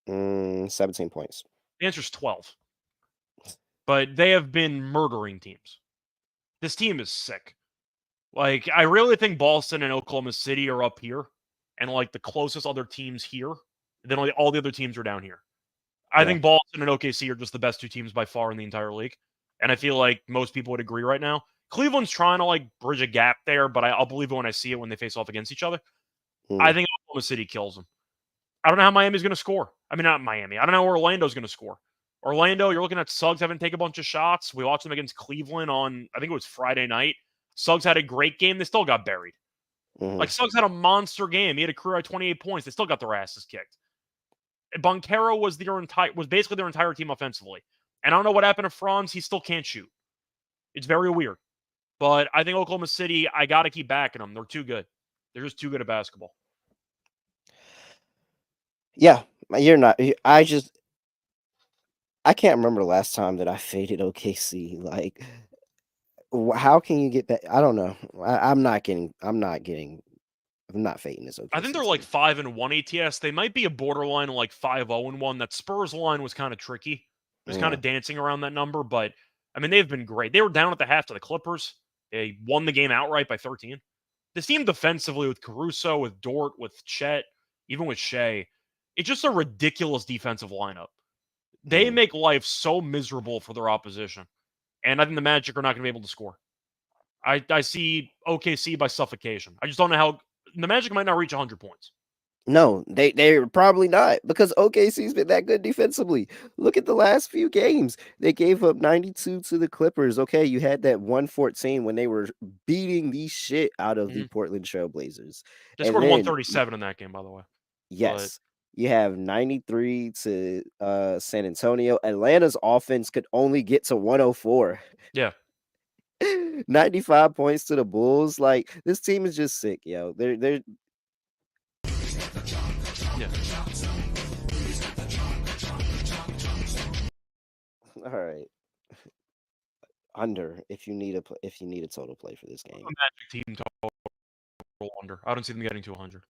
17 points. The answer is 12. But they have been murdering teams. This team is sick. Like, I really think Boston and Oklahoma City are up here, and like the closest other teams here, then all the other teams are down here. I think Boston and OKC are just the best 2 teams by far in the entire league, and I feel like most people would agree right now. Cleveland's trying to like bridge a gap there, but I'll believe it when I see it when they face off against each other. I think Oklahoma City kills them. I don't know how Miami's going to score. I mean, not Miami. I don't know how Orlando's going to score. Orlando, you're looking at Suggs having to take a bunch of shots. We watched them against Cleveland on, I think it was Friday night. Suggs had a great game. They still got buried. Like, Suggs had a monster game. He had a career at 28 points. They still got their asses kicked. Banchero was basically their entire team offensively. And I don't know what happened to Franz. He still can't shoot. It's very weird. But I think Oklahoma City, I got to keep backing them. They're too good. They're just too good at basketball. Yeah, you're not. I can't remember the last time that I faded OKC. Like, how can you get that? I don't know. I'm not fading this OKC. I think they're like 5-1 ATS. They might be a borderline like 5-0-1. That Spurs line was kind of tricky. It was kind of dancing around that number, but I mean, they've been great. They were down at the half to the Clippers. They won the game outright by 13. This team defensively with Caruso, with Dort, with Chet, even with Shea, it's just a ridiculous defensive lineup. They make life so miserable for their opposition. And I think the Magic are not going to be able to score. I see OKC by suffocation. I just don't know how the Magic might not reach 100 points. No, they're probably not because OKC's been that good defensively. Look at the last few games. They gave up 92 to the Clippers. Okay, you had that 114 when they were beating the shit out of the Portland Trailblazers. They And scored then 137 in that game, by the way. yes, you have 93 to San Antonio. Atlanta's offense could only get to 104. Yeah. 95 points to the Bulls. Like, this team is just sick, yo. They're Yeah. all right. Under if you need a total play for this game. A Magic team total under. I don't see them getting to 100.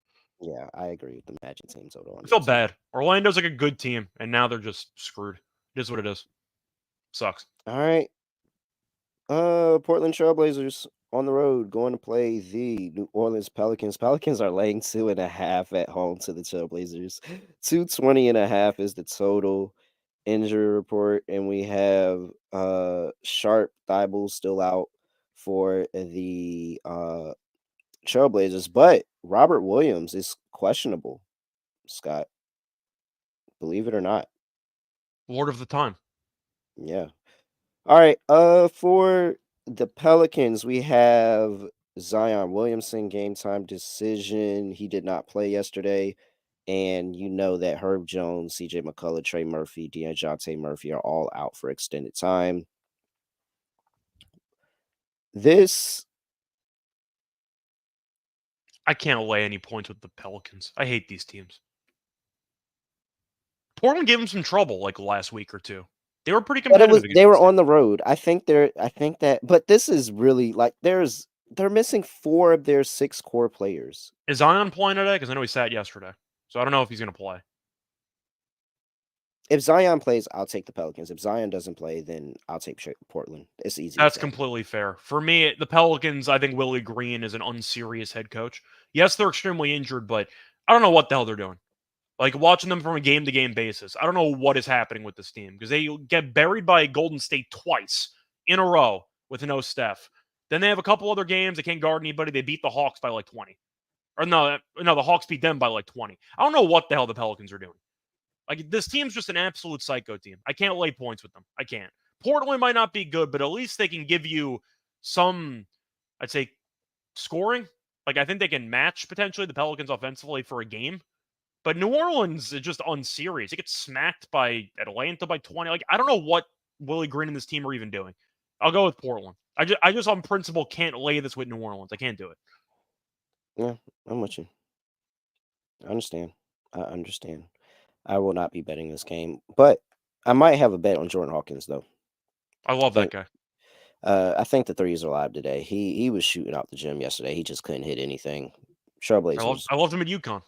Yeah, I agree with the Magic team total I under. feel bad. Orlando's like a good team, and now they're just screwed. It is what it is. Sucks. All right. Portland Trailblazers on the road going to play the New Orleans Pelicans. Pelicans are laying 2.5 at home to the Trailblazers. 220.5 is the total injury report, and we have Sharp Thibault still out for the Trailblazers, but Robert Williams is questionable, Scott. Believe it or not. Lord of the time. Yeah. All right. For the Pelicans, we have Zion Williamson, game time decision. He did not play yesterday. And you know that Herb Jones, CJ McCullough, Trey Murphy, DeJounte Murphy are all out for extended time. I can't lay any points with the Pelicans. I hate these teams. Portland gave them some trouble like last week or two. They were pretty competitive. They were on the road. I think that, but this is really like they're missing 4 of their 6 core players. Is Zion playing today? Because I know he sat yesterday, so I don't know if he's going to play. If Zion plays, I'll take the Pelicans. If Zion doesn't play, then I'll take Portland. It's easy. That's completely fair. For me, the Pelicans, I think Willie Green is an unserious head coach. Yes, they're extremely injured, but I don't know what the hell they're doing. Like, watching them from a game-to-game basis, I don't know what is happening with this team because they get buried by Golden State twice in a row with no Steph. Then they have a couple other games. They can't guard anybody. They beat the Hawks by like 20. Or no, the Hawks beat them by like 20. I don't know what the hell the Pelicans are doing. Like, this team's just an absolute psycho team. I can't lay points with them. I can't. Portland might not be good, but at least they can give you some, I'd say, scoring. Like, I think they can match, potentially, the Pelicans offensively for a game. But New Orleans is just unserious. It gets smacked by Atlanta by 20. Like, I don't know what Willie Green and this team are even doing. I'll go with Portland. I just on principle can't lay this with New Orleans. I can't do it. Yeah, I'm with you. I understand. I will not be betting this game, but I might have a bet on Jordan Hawkins though. I love that guy. I think the threes are live today. He was shooting out the gym yesterday. He just couldn't hit anything. Trailblazers. I loved him at UConn.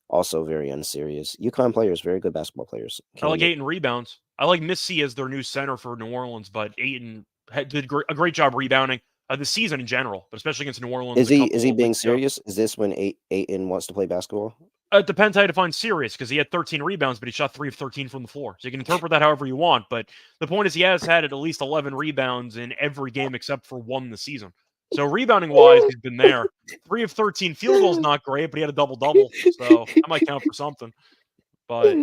Also very unserious. UConn players, very good basketball players. I like Ayton rebounds. I like Missy as their new center for New Orleans, but Ayton did a great job rebounding the season in general, but especially against New Orleans. Is he being serious? Is this when Ayton wants to play basketball? It depends how you define serious, because he had 13 rebounds, but he shot 3 of 13 from the floor. So you can interpret that however you want, but the point is he has had at least 11 rebounds in every game except for one this season. So rebounding-wise, he's been there. 3 of 13 field goals, not great, but he had a double-double, so that might count for something. But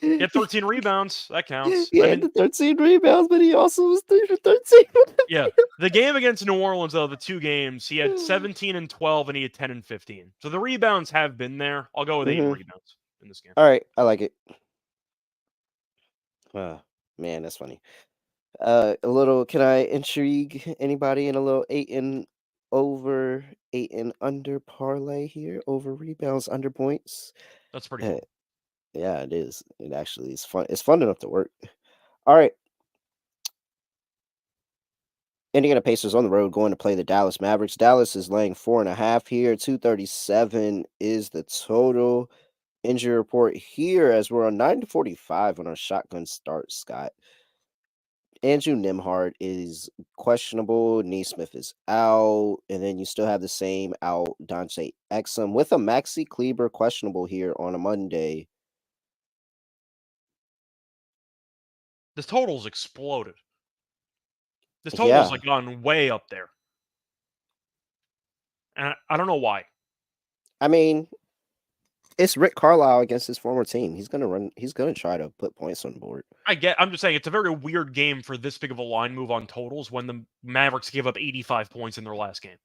he had 13 rebounds. That counts. He had the 13 rebounds, but he also was 3 for 13. Yeah. The game against New Orleans, though, the 2 games, he had 17 and 12, and he had 10 and 15. So the rebounds have been there. I'll go with 8 rebounds in this game. All right. I like it. Man, that's funny. Can I intrigue anybody in a little 8 and over, 8 and under parlay here? Over rebounds, under points. That's pretty cool. Yeah, it is. It actually is fun. It's fun enough to work. All right. Indiana Pacers on the road going to play the Dallas Mavericks. Dallas is laying 4.5 here. 237 is the total. Injury report here as we're on 9:45 on our shotgun start, Scott. Andrew Nembhard is questionable. Neesmith is out. And then you still have the same out Dante Exum with a Maxi Kleber questionable here on a Monday. This total's exploded. This total's Yeah. like gone way up there. And I don't know why. I mean, it's Rick Carlisle against his former team. He's gonna try to put points on the board. I'm just saying it's a very weird game for this big of a line move on totals when the Mavericks gave up 85 points in their last game.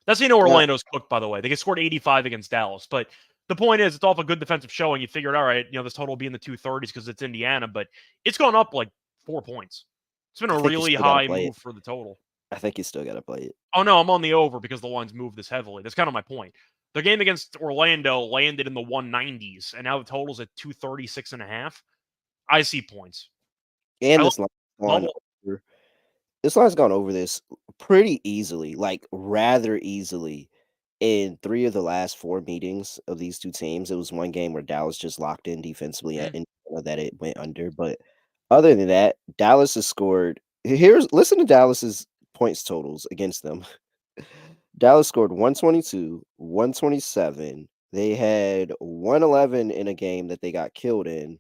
That's how you know Now, Orlando's cooked, by the way. They scored 85 against Dallas. But the point is, it's off a good defensive showing. You figured, all right, this total will be in the 230s because it's Indiana, but it's gone up like 4 points. It's been I a think you really still gotta high play it. move for the total. I think you still gotta play it. Oh, no, I'm on the over because the lines moved this heavily. That's kind of my point. The game against Orlando landed in the 190s, and now the total's at 236.5. I see points. And I this line's gone level. over. This line's gone over this pretty easily, like rather easily. In 3 of the last 4 meetings of these 2 teams, it was one game where Dallas just locked in defensively at Mhm. Indiana that it went under, but other than that, Dallas has scored here's listen to Dallas's points totals against them. Dallas scored 122, 127. They had 111 in a game that they got killed in,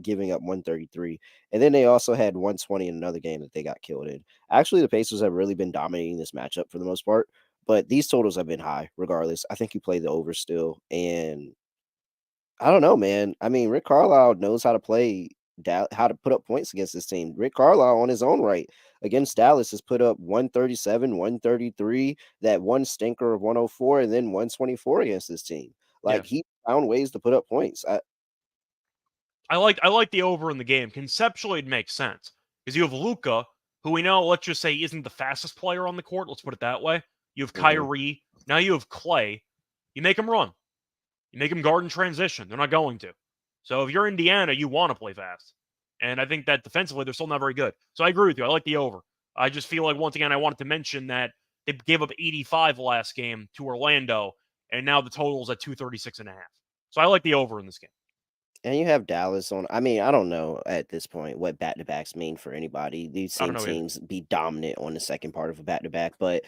giving up 133. And then they also had 120 in another game that they got killed in. Actually, the Pacers have really been dominating this matchup for the most part, but these totals have been high regardless. I think you play the over still. And I don't know, man. I mean, Rick Carlisle knows how to play how to put up points against this team. Rick Carlisle on his own right against Dallas has put up 137, 133, that one stinker of 104, and then 124 against this team. Yeah. Like he found ways to put up points. I like the over in the game. Conceptually, it makes sense because you have Luca, who we know, let's just say, isn't the fastest player on the court. Let's put it that way. You have Mhm. Kyrie. Now you have Clay. You make them run. You make them guard in transition. They're not going to. So if you're Indiana, you want to play fast. And I think that defensively, they're still not very good. So I agree with you. I like the over. I just feel like, once again, I wanted to mention that they gave up 85 last game to Orlando, and now the total's at 236.5. So I like the over in this game. And you have Dallas on. I mean, I don't know at this point what back to backs mean for anybody. We've I don't seen know either. teams be dominant on the second part of a back to back, but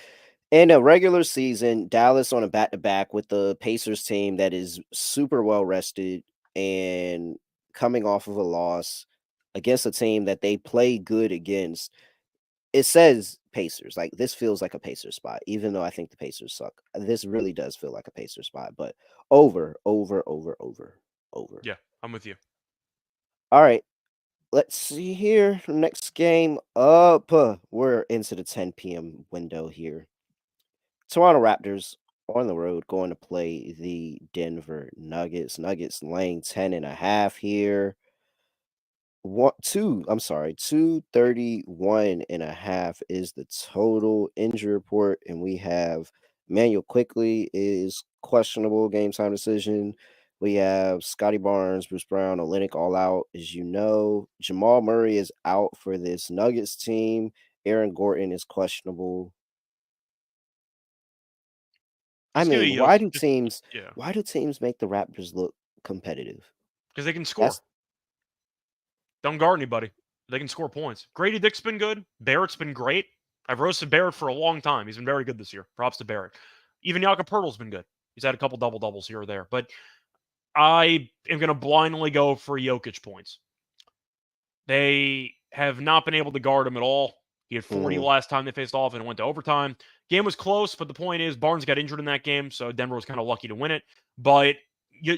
in a regular season, Dallas on a back to back with the Pacers team that is super well rested and coming off of a loss against a team that they play good against. It says Pacers. Like this feels like a Pacers spot, even though I think the Pacers suck. This really does feel like a Pacers spot, but over, over, over, over, over. Yeah, I'm with you. All right. Let's see here. Next game up. We're into the 10 p.m. window here. Toronto Raptors on the road going to play the Denver Nuggets. Nuggets laying 10.5 here. I'm sorry, 231.5 is the total injury report. And we have Manuel Quickly is questionable game time decision. We have Scotty Barnes, Bruce Brown, Olenek all out, as you know. Jamal Murray is out for this Nuggets team. Aaron Gordon is questionable. I Just give mean, me yeah, why do teams make the Raptors look competitive? because they can score. That's Don't guard anybody. They can score points. Grady Dick's been good. Barrett's been great. I've roasted Barrett for a long time. He's been very good this year. Props to Barrett. Even Jakob Poeltl's been good. He's had a couple double doubles here or there. But I am going to blindly go for Jokic points. They have not been able to guard him at all. He had 40 mhm. last time they faced off and it went to overtime. Game was close, but the point is Barnes got injured in that game, so Denver was kind of lucky to win it. But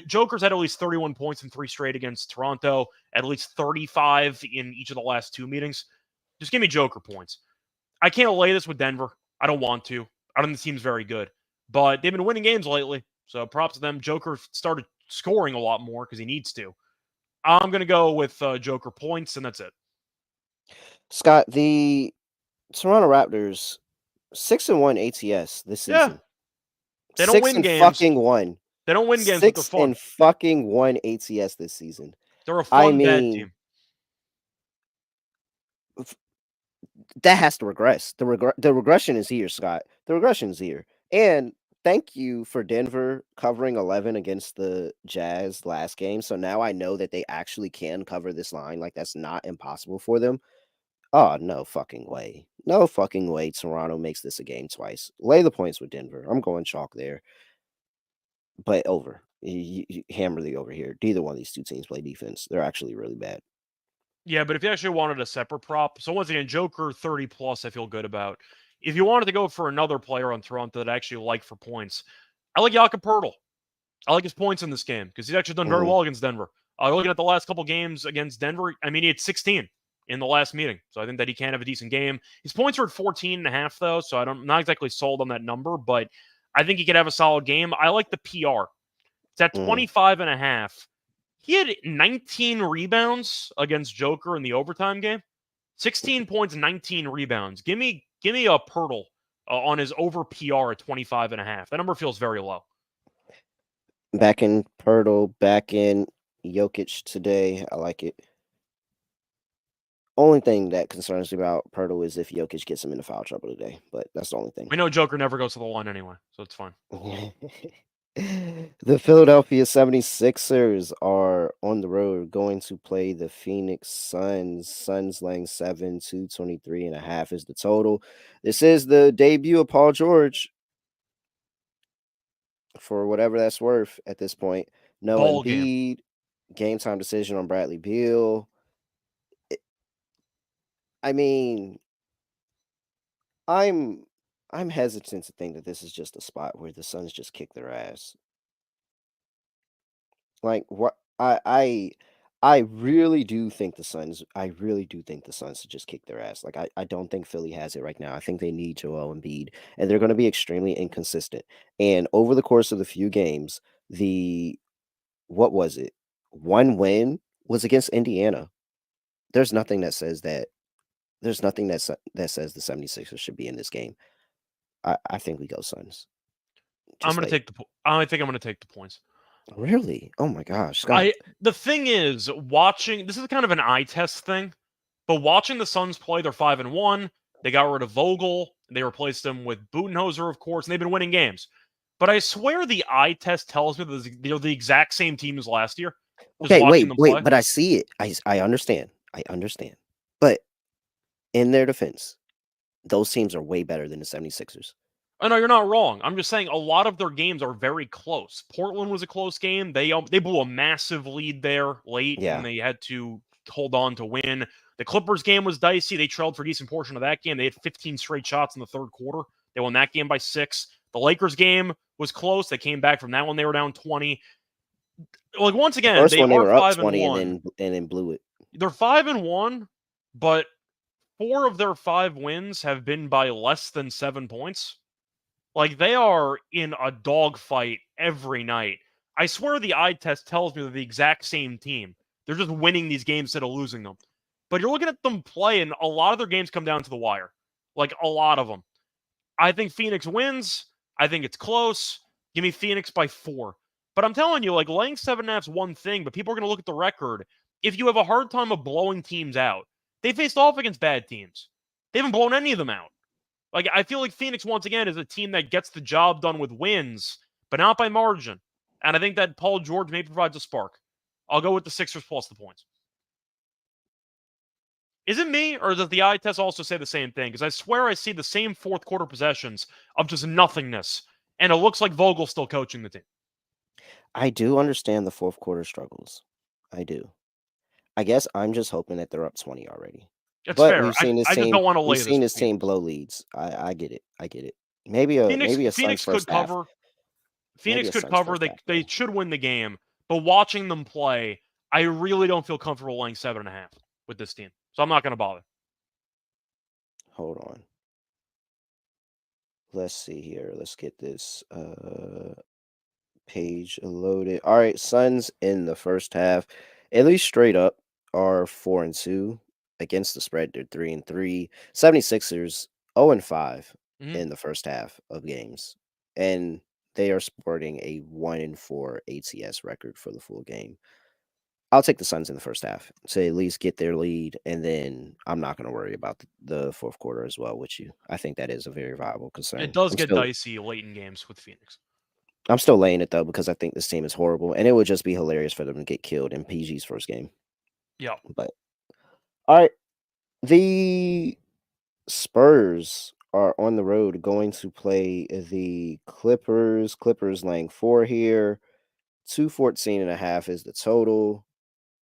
Joker's had at least 31 points in 3 straight against Toronto, at least 35 in each of the last 2 meetings. Just give me Joker points. I can't lay this with Denver. I don't want to. I don't think the team's very good. But they've been winning games lately, so props to them. Joker started scoring a lot more because he needs to. I'm going to go with Joker points, and that's it. Scott, the Toronto Raptors 6-1 ATS this Yeah, season. they don't 6 win and games. fucking 1. They don't win games, but they're 6 fun. and fucking 1 ATS this season. They're a I fun, bad mean, team. f- that has to regress. The regression is here, Scott. The regression is here. And thank you for Denver covering 11 against the Jazz last game. So now I know that they actually can cover this line. Like that's not impossible for them. Oh, no fucking way. No fucking way Toronto makes this a game twice. Lay the points with Denver. I'm going chalk there. But over. You hammer the over here. Neither one of these two teams play defense. They're actually really bad. Yeah, but if you actually wanted a separate prop, so once again, Joker 30 plus, I feel good about. If you wanted to go for another player on Toronto that I actually like for points, I like Jakob Poeltl. I like his points in this game because he's actually done very well against Denver. Looking at the last couple games against Denver, I mean, he had 16 in the last meeting. So I think that he can have a decent game. His points are at 14.5, though, so I'm not exactly sold on that number, but I think he could have a solid game. I like the PR. It's at 25.5. He had 19 rebounds against Joker in the overtime game. 16 points, 19 rebounds. Give me a Poeltl on his over PR at 25.5. That number feels very low. Back in Poeltl, back in Jokic today. I like it. Only thing that concerns me about Poeltl is if Jokic gets him into foul trouble today, but that's the only thing. We know Joker never goes to the line anyway, so it's fine. The Philadelphia 76ers are on the road going to play the Phoenix Suns. Suns laying 7, 223.5 is the total. This is the debut of Paul George, for whatever that's worth at this point. No Ball Embiid, game time decision on Bradley Beal. I mean, I'm hesitant to think that this is just a spot where the Suns just kick their ass. Like what I really do think the Suns should just kick their ass. Like I don't think Philly has it right now. I think they need Joel Embiid, and they're going to be extremely inconsistent. And over the course of the few games, what was it? One win was against Indiana. There's nothing that says that that says the 76ers should be in this game. I think we go Suns. I'm going to take I think I'm going to take the points. Really? Oh my gosh, Scott. The thing is, this is kind of an eye test thing, but watching the Suns play, they're 5-1. They got rid of Vogel. They replaced him with Budenholzer, of course, and they've been winning games. But I swear the eye test tells me that they're the exact same team as last year. Okay, wait, but I see it. I understand. But in their defense, those teams are way better than the 76ers. Oh, no, you're not wrong. I'm just saying a lot of their games are very close. Portland was a close game. They blew a massive lead there late, and they had to hold on to win. The Clippers game was dicey. They trailed for a decent portion of that game. They had 15 straight shots in the third quarter. They won that game by 6. The Lakers game was close. They came back from that one. They were down 20. Like, once again, First they one they were up 20 5-1. and then blew it. They're 5-1, but 4 of their 5 wins have been by less than 7 points. Like, they are in a dogfight every night. I swear the eye test tells me they're the exact same team. They're just winning these games instead of losing them. But you're looking at them play, and a lot of their games come down to the wire. Like, a lot of them. I think Phoenix wins. I think it's close. Give me Phoenix by 4. But I'm telling you, like, laying 7.5 is one thing, but people are going to look at the record. If you have a hard time of blowing teams out, they faced off against bad teams. They haven't blown any of them out. Like, I feel like Phoenix, once again, is a team that gets the job done with wins, but not by margin. And I think that Paul George maybe provides a spark. I'll go with the Sixers plus the points. Is it me, or does the eye test also say the same thing? Because I swear I see the same fourth quarter possessions of just nothingness, and it looks like Vogel's still coaching the team. I do understand the fourth quarter struggles. I do. I guess I'm just hoping that they're up 20 already. It's But fair. we've seen this I just don't want to lay we've this. seen this team blow leads. I get it. Maybe a Phoenix Suns could first half. cover. Maybe Phoenix a could Suns cover. first half, They though. should win the game. But watching them play, I really don't feel comfortable laying 7.5 with this team. So I'm not going to bother. Hold on. Let's see here. Let's get this page loaded. All right, Suns in the first half, at least straight up, are 4-2 against the spread. They're 3-3. 76ers 0-5 in the first half of games, and they are sporting a 1-4 ATS record for the full game. I'll take the Suns in the first half to at least get their lead, and then I'm not going to worry about the fourth quarter as well with you. I think that is a very viable concern. It does get dicey late in games with Phoenix. I'm still laying it, though, because I think this team is horrible, and it would just be hilarious for them to get killed in PG's first game. Yeah. But, all right. The Spurs are on the road going to play the Clippers. Clippers laying 4 here. 214.5 is the total.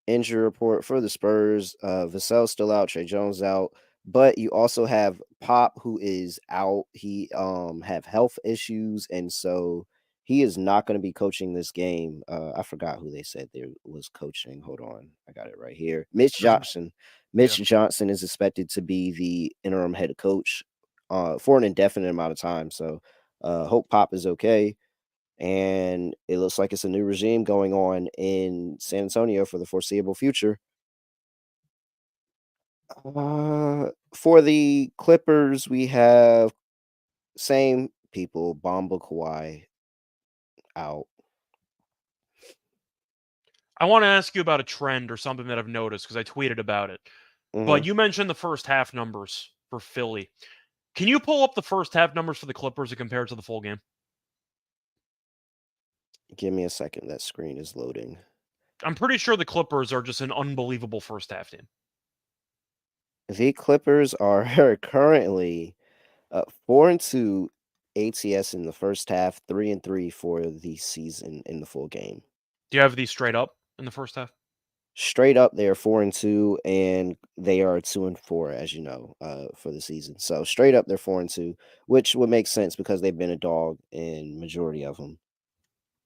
injury report for the Spurs. Vassell's still out, Trey Jones out, but you also have Pop, who is out. He have health issues, and so he is not going to be coaching this game. I forgot who they said there was coaching. Hold on, I got it right here. Mitch Johnson. Mitch Johnson is expected to be the interim head coach for an indefinite amount of time. So hope Pop is okay. And it looks like it's a new regime going on in San Antonio for the foreseeable future. For the Clippers, we have same people, Bamba, Kawhi out. I want to ask you about a trend or something that I've noticed because I tweeted about it. But you mentioned the first half numbers for Philly. Can you pull up the first half numbers for the Clippers and compare it to the full game? Give me a second. That screen is loading. I'm pretty sure the Clippers are just an unbelievable first half team. The Clippers are currently 4-2 ATS in the first half, 3-3 for the season in the full game. Do you have these straight up in the first half? Straight up, they are 4-2, and they are 2-4, as you know, for the season. So straight up, they're 4-2, which would make sense because they've been a dog in majority of them.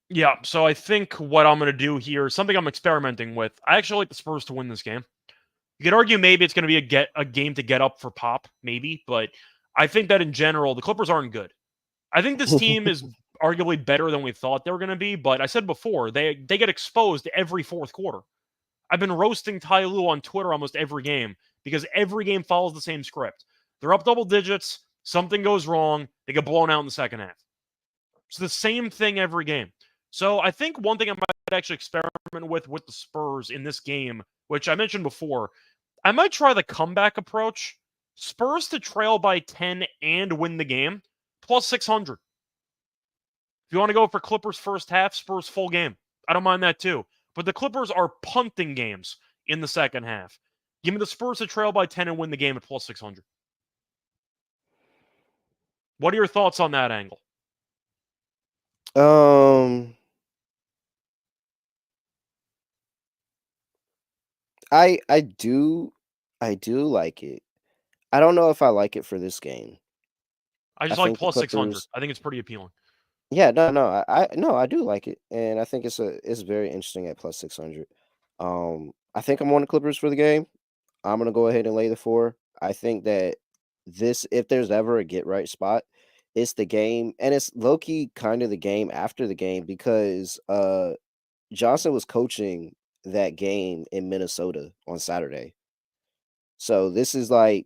Yeah, so I think what I'm going to do here is something I'm experimenting with. I actually like the Spurs to win this game. You could argue maybe it's going to be a game to get up for Pop, maybe, but I think that in general, the Clippers aren't good. I think this team is arguably better than we thought they were going to be, but I said before, they get exposed every fourth quarter. I've been roasting Ty Lue on Twitter almost every game because every game follows the same script. They're up double digits, something goes wrong, they get blown out in the second half. It's the same thing every game. So I think one thing I might actually experiment with the Spurs in this game, which I mentioned before, I might try the comeback approach. Spurs to trail by 10 and win the game, plus 600. If you want to go for Clippers first half, Spurs full game. I don't mind that too. But the Clippers are punting games in the second half. Give me the Spurs to trail by 10 and win the game at plus 600. What are your thoughts on that angle? I do like it. I don't know if I like it for this game. I just I like think the plus 600. Clippers. I think it's pretty appealing. Yeah, no, I do like it, and I think it's very interesting at plus 600. I think I'm on the Clippers for the game. I'm gonna go ahead and lay the 4. I think that this, if there's ever a get right spot, it's the game, and it's low key kind of the game after the game because Johnson was coaching that game in Minnesota on Saturday. So this is like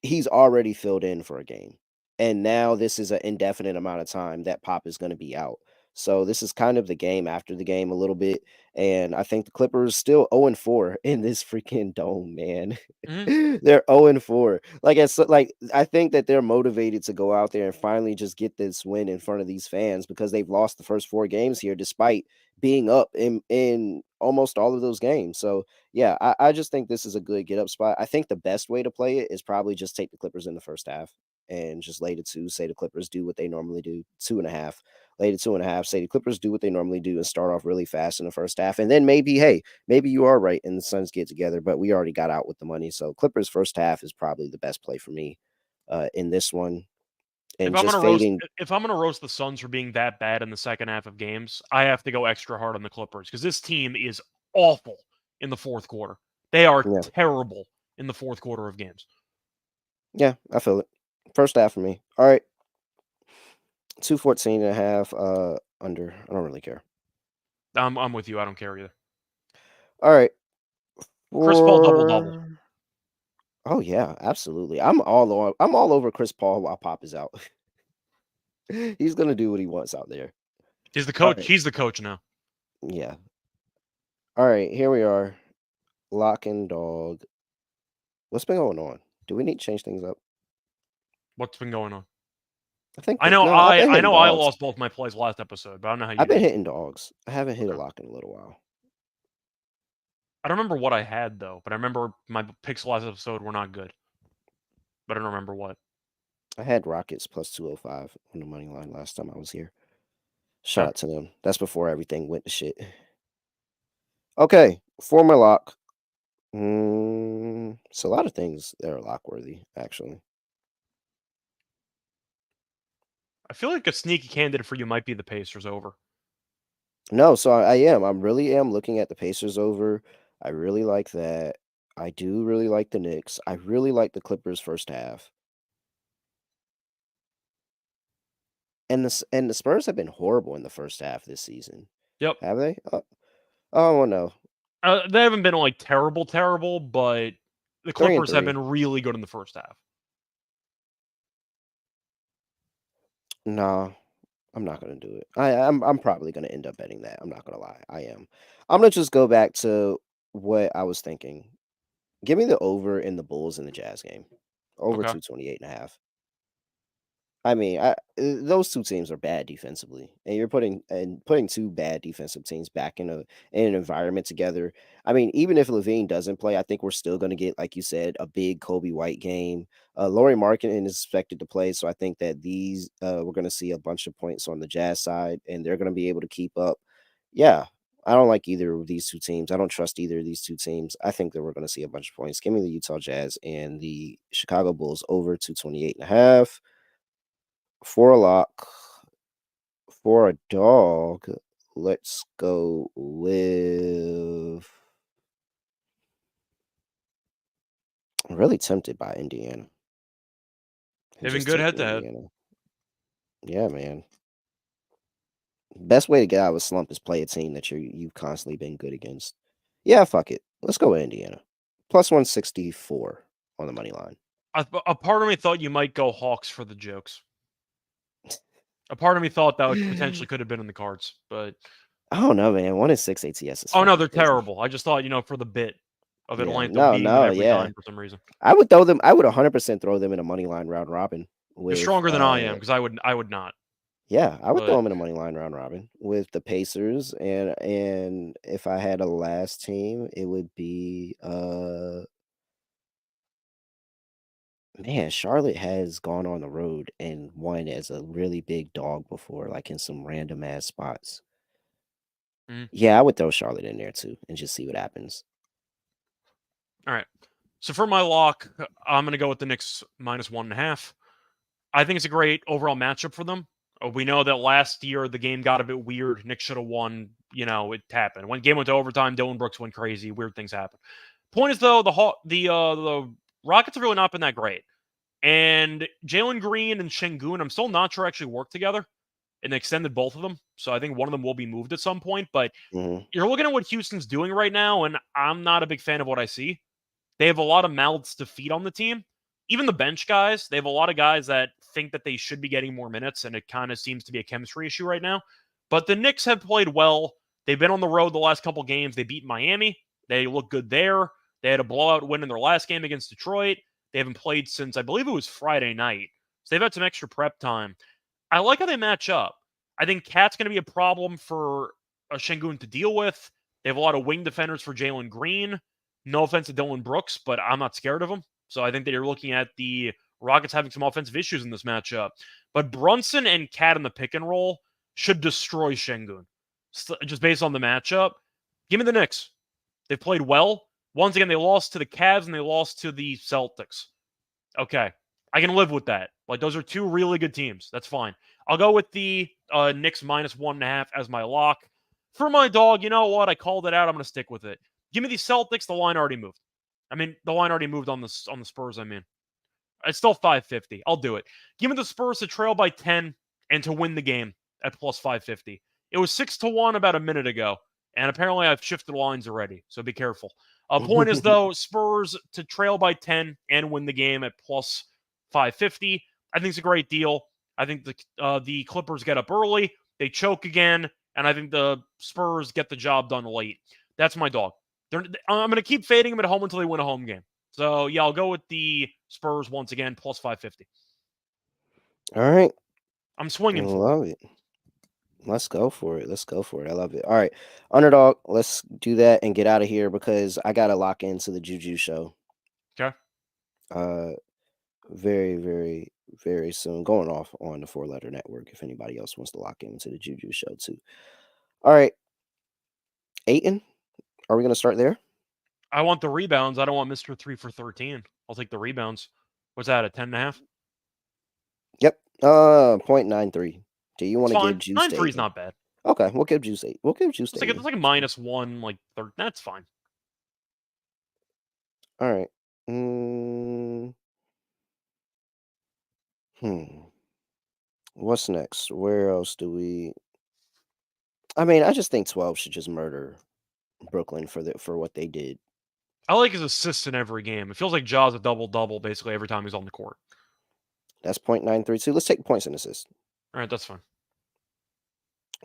he's already filled in for a game. And now this is an indefinite amount of time that Pop is going to be out. So this is kind of the game after the game a little bit. And I think the Clippers still 0-4 in this freaking dome, man. They're 0-4. Like I think that they're motivated to go out there and finally just get this win in front of these fans because they've lost the first 4 games here despite being up in almost all of those games. So yeah, I just think this is a good get up spot. I think the best way to play it is probably just take the Clippers in the first half and just lay the 2, say the Clippers do what they normally do, 2.5, lay the 2.5, say the Clippers do what they normally do and start off really fast in the first half. And then maybe, hey, maybe you are right and the Suns get together, but we already got out with the money. So Clippers first half is probably the best play for me in this one. And if I'm gonna roast the Suns for being that bad in the second half of games, I have to go extra hard on the Clippers because this team is awful in the fourth quarter. They are terrible in the fourth quarter of games. Yeah, I feel it. First half for me. All right. 214.5 under. I don't really care. I'm with you. I don't care either. All right. Chris Paul double. Oh yeah, absolutely. I'm all over Chris Paul while Pop is out. He's gonna do what he wants out there. He's the coach. Right. He's the coach now. Yeah. All right, here we are. Lock and dog. What's been going on? Do we need to change things up? What's been going on? I know I lost both my plays last episode, but I don't know how you I've been hitting dogs. I haven't hit a lock in a little while. I don't remember what I had though, but I remember my picks last episode were not good. But I don't remember what. I had Rockets plus 205 on the money line last time I was here. Shout out to them. That's before everything went to shit. Okay, For my lock, it's a lot of things that are lock worthy, actually. I feel like a sneaky candidate for you might be the Pacers over. No, so I am. I really am looking at the Pacers over. I really like that. I do really like the Knicks. I really like the Clippers first half. And the Spurs have been horrible in the first half this season. Yep. Have they? Oh no. They haven't been like terrible, but the 3 and Clippers have 3. been really good in the first half. No, I'm not gonna do it. I'm probably gonna end up betting that. I'm not gonna lie. I am. I'm gonna just go back to what I was thinking. Give me the over in the Bulls and the Jazz game. Over Okay. 228.5. I mean, those two teams are bad defensively, and you're putting two bad defensive teams back in an environment together. I mean, even if Levine doesn't play, I think we're still going to get, like you said, a big Kobe White game. Laurie Markkinen is expected to play, so I think that we're going to see a bunch of points on the Jazz side, and they're going to be able to keep up. Yeah, I don't like either of these two teams. I don't trust either of these two teams. I think that we're going to see a bunch of points. Give me the Utah Jazz and the Chicago Bulls over 228.5. For a lock, for a dog, let's go with. I'm really tempted by Indiana. They've been Just good head taking to head. Indiana. Yeah, man. Best way to get out of a slump is play a team that you've constantly been good against. Yeah, fuck it. Let's go with Indiana. Plus 164 on the money line. A part of me thought you might go Hawks for the jokes. A part of me thought that potentially could have been in the cards, but I don't know, man. 1-6 ATS is oh no, fucking they're crazy. terrible. I just thought, for the bit of Yeah, Atlanta no, beating them no, every yeah. time for some reason. I would throw them. I would 100% throw them in a money line round robin You're with stronger than I am because I would not. Yeah, I would throw But them in a money line round robin with the Pacers, and if I had a last team, it would be man, Charlotte has gone on the road and won as a really big dog before, like in some random ass spots. mm, Yeah, I would throw Charlotte in there too and just see what happens. all right. So for my lock, I'm gonna go with the Knicks minus 1.5. I think it's a great overall matchup for them. We know that last year the game got a bit weird. Knicks should have won. It happened. When game went to overtime, Dylan Brooks went crazy. Weird things happen. Point is though, the Rockets have really not been that great. And Jalen Green and Şengün, I'm still not sure actually work together. And they extended both of them. So I think one of them will be moved at some point. But Hmm. you're looking at what Houston's doing right now, and I'm not a big fan of what I see. They have a lot of mouths to feed on the team. Even the bench guys, they have a lot of guys that think that they should be getting more minutes, and it kind of seems to be a chemistry issue right now. But the Knicks have played well. They've been on the road the last couple games. They beat Miami. They look good there. They had a blowout win in their last game against Detroit. They haven't played since, I believe it was Friday night. So they've had some extra prep time. I like how they match up. I think Cat's going to be a problem for Şengün to deal with. They have a lot of wing defenders for Jalen Green. No offense to Dylan Brooks, but I'm not scared of him. So I think that you're looking at the Rockets having some offensive issues in this matchup. But Brunson and Cat in the pick and roll should destroy Şengün. Just based on the matchup. Give me the Knicks. They've played well. Once again, they lost to the Cavs and they lost to the Celtics. Okay. I can live with that. Like, those are two really good teams. That's fine. I'll go with the Knicks minus 1.5 as my lock. For my dog, you know what? I called it out. I'm going to stick with it. Give me the Celtics. The line already moved. I mean, the line already moved on the Spurs. I mean, it's still 550. I'll do it. Give me the Spurs to trail by 10 and to win the game at plus 550. It was 6-1 about a minute ago, and apparently I've shifted lines already. So be careful. Point is though, Spurs to trail by 10 and win the game at plus 550. I think it's a great deal. I think the Clippers get up early, they choke again, and I think the Spurs get the job done late. That's my dog. I'm going to keep fading them at home until they win a home game. So yeah, I'll go with the Spurs once again, plus 550. All right, I'm I swinging for it. love it. Let's go for it. Let's go for it. I love it. All right, Underdog. Let's do that and get out of here because I gotta lock into the Juju show. Okay. Uh, very, very, very soon. Going off on the 4 Letter Network. If anybody else wants to lock into the Juju show too. All right, Aiton. Are we going to start there? I want the rebounds. I don't want Mr. 3 for 13. I'll take the rebounds. What's that, a 10.5? Yep. 0.93. Do you want It's to give fine. Juice 9.3 is 8? not bad. Okay, we'll give Juice 8. We'll give Juice It's 8. like a -1, like, third. That's fine. All right. Hmm. What's next? Where else do we? I mean, I just think 12 should just murder Brooklyn for what they did. I like his assists in every game. It feels like Ja's a double-double basically every time he's on the court. That's 0.932. Let's take points and assists. All right, that's fine.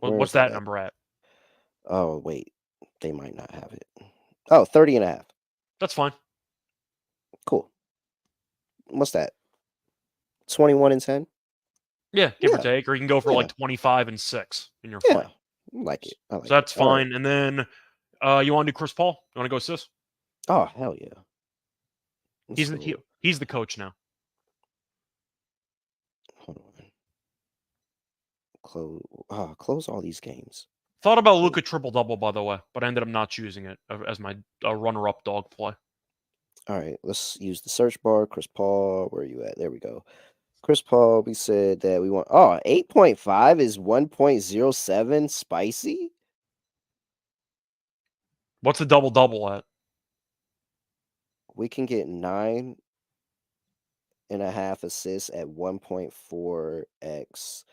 Where What's is that that at? number at? Oh, wait. They might not have it. Oh, 30.5. That's fine. Cool. What's that? 21 and 10? Yeah, give or Yeah. take. Or you can go for Yeah. like 25 and 6, and you're Yeah. fine. I like it. I like So that's it. All right. fine. And then you want to do Chris Paul? You want to go assist? Oh, hell yeah. He's So, he's the coach now. hold on. Close all these games. Thought about Luka triple-double, by the way, but I ended up not choosing it as my runner-up dog play. All right, let's use the search bar. Chris Paul, where are you at? There we go. Chris Paul, we said that we want 8.5 is 1.07 spicy. What's the double-double at? We can get 9.5 assists at 1.4x.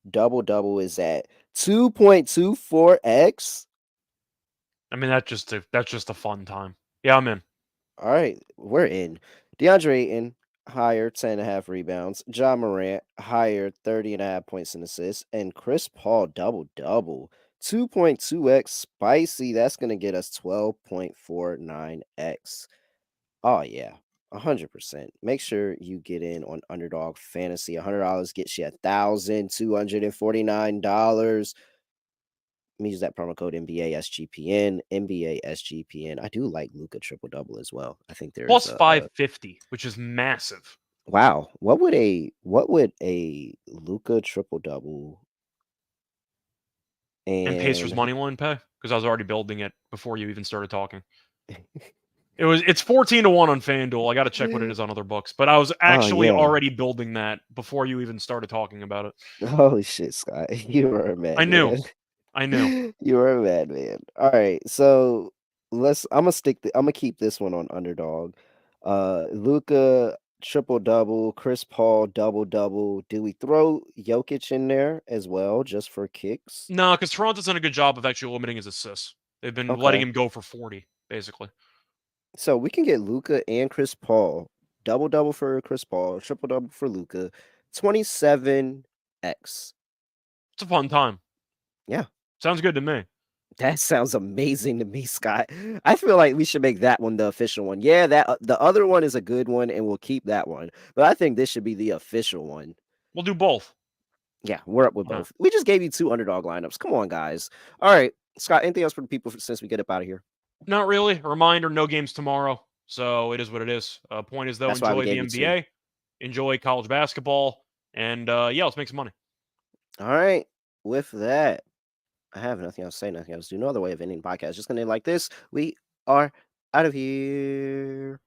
Double is at 2.24x. I mean, that's just a fun time. Yeah, I'm in. All right, we're in. DeAndre Ayton, higher 10.5 rebounds. Ja Morant, higher 30.5 points and assists. And Chris Paul, double. 2.2x spicy. That's going to get us 12.49x. Oh, yeah. 100%. Make sure you get in on Underdog Fantasy. $100 gets you $1,249. Let me use that promo code NBA SGPN. NBA SGPN. I do like Luka triple double as well. I think there's Plus 550, which is massive. wow. What would a Luka triple double And Pacers and money line pay? Because I was already building it before you even started talking. It's 14-1 on FanDuel. I got to check what it is on other books, but I was actually yeah. already building that before you even started talking about it. Holy shit, Scott. You are a madman. I knew. You are a madman. All right. So I'm gonna keep this one on Underdog. Luka triple double, Chris Paul double. Do we throw Jokic in there as well just for kicks? No, because Toronto's done a good job of actually limiting his assists. They've been letting him go for 40, basically. So we can get Luka and Chris Paul. Double for Chris Paul, triple double for Luka. 27x. It's a fun time. Yeah. Sounds good to me. That sounds amazing to me, Scott. I feel like we should make that one the official one. Yeah, that the other one is a good one, and we'll keep that one. But I think this should be the official one. We'll do both. Yeah, we're up with both. We just gave you 2 underdog lineups. Come on, guys. All right, Scott. Anything else for the people since we get up out of here? Not really. A reminder: no games tomorrow, so it is what it is. Point is though, That's why we enjoy the gave you 2. NBA, enjoy college basketball, and yeah, let's make some money. All right. With that, I have nothing else to say, nothing else to do. No other way of ending the podcast. Just gonna end like this. We are out of here.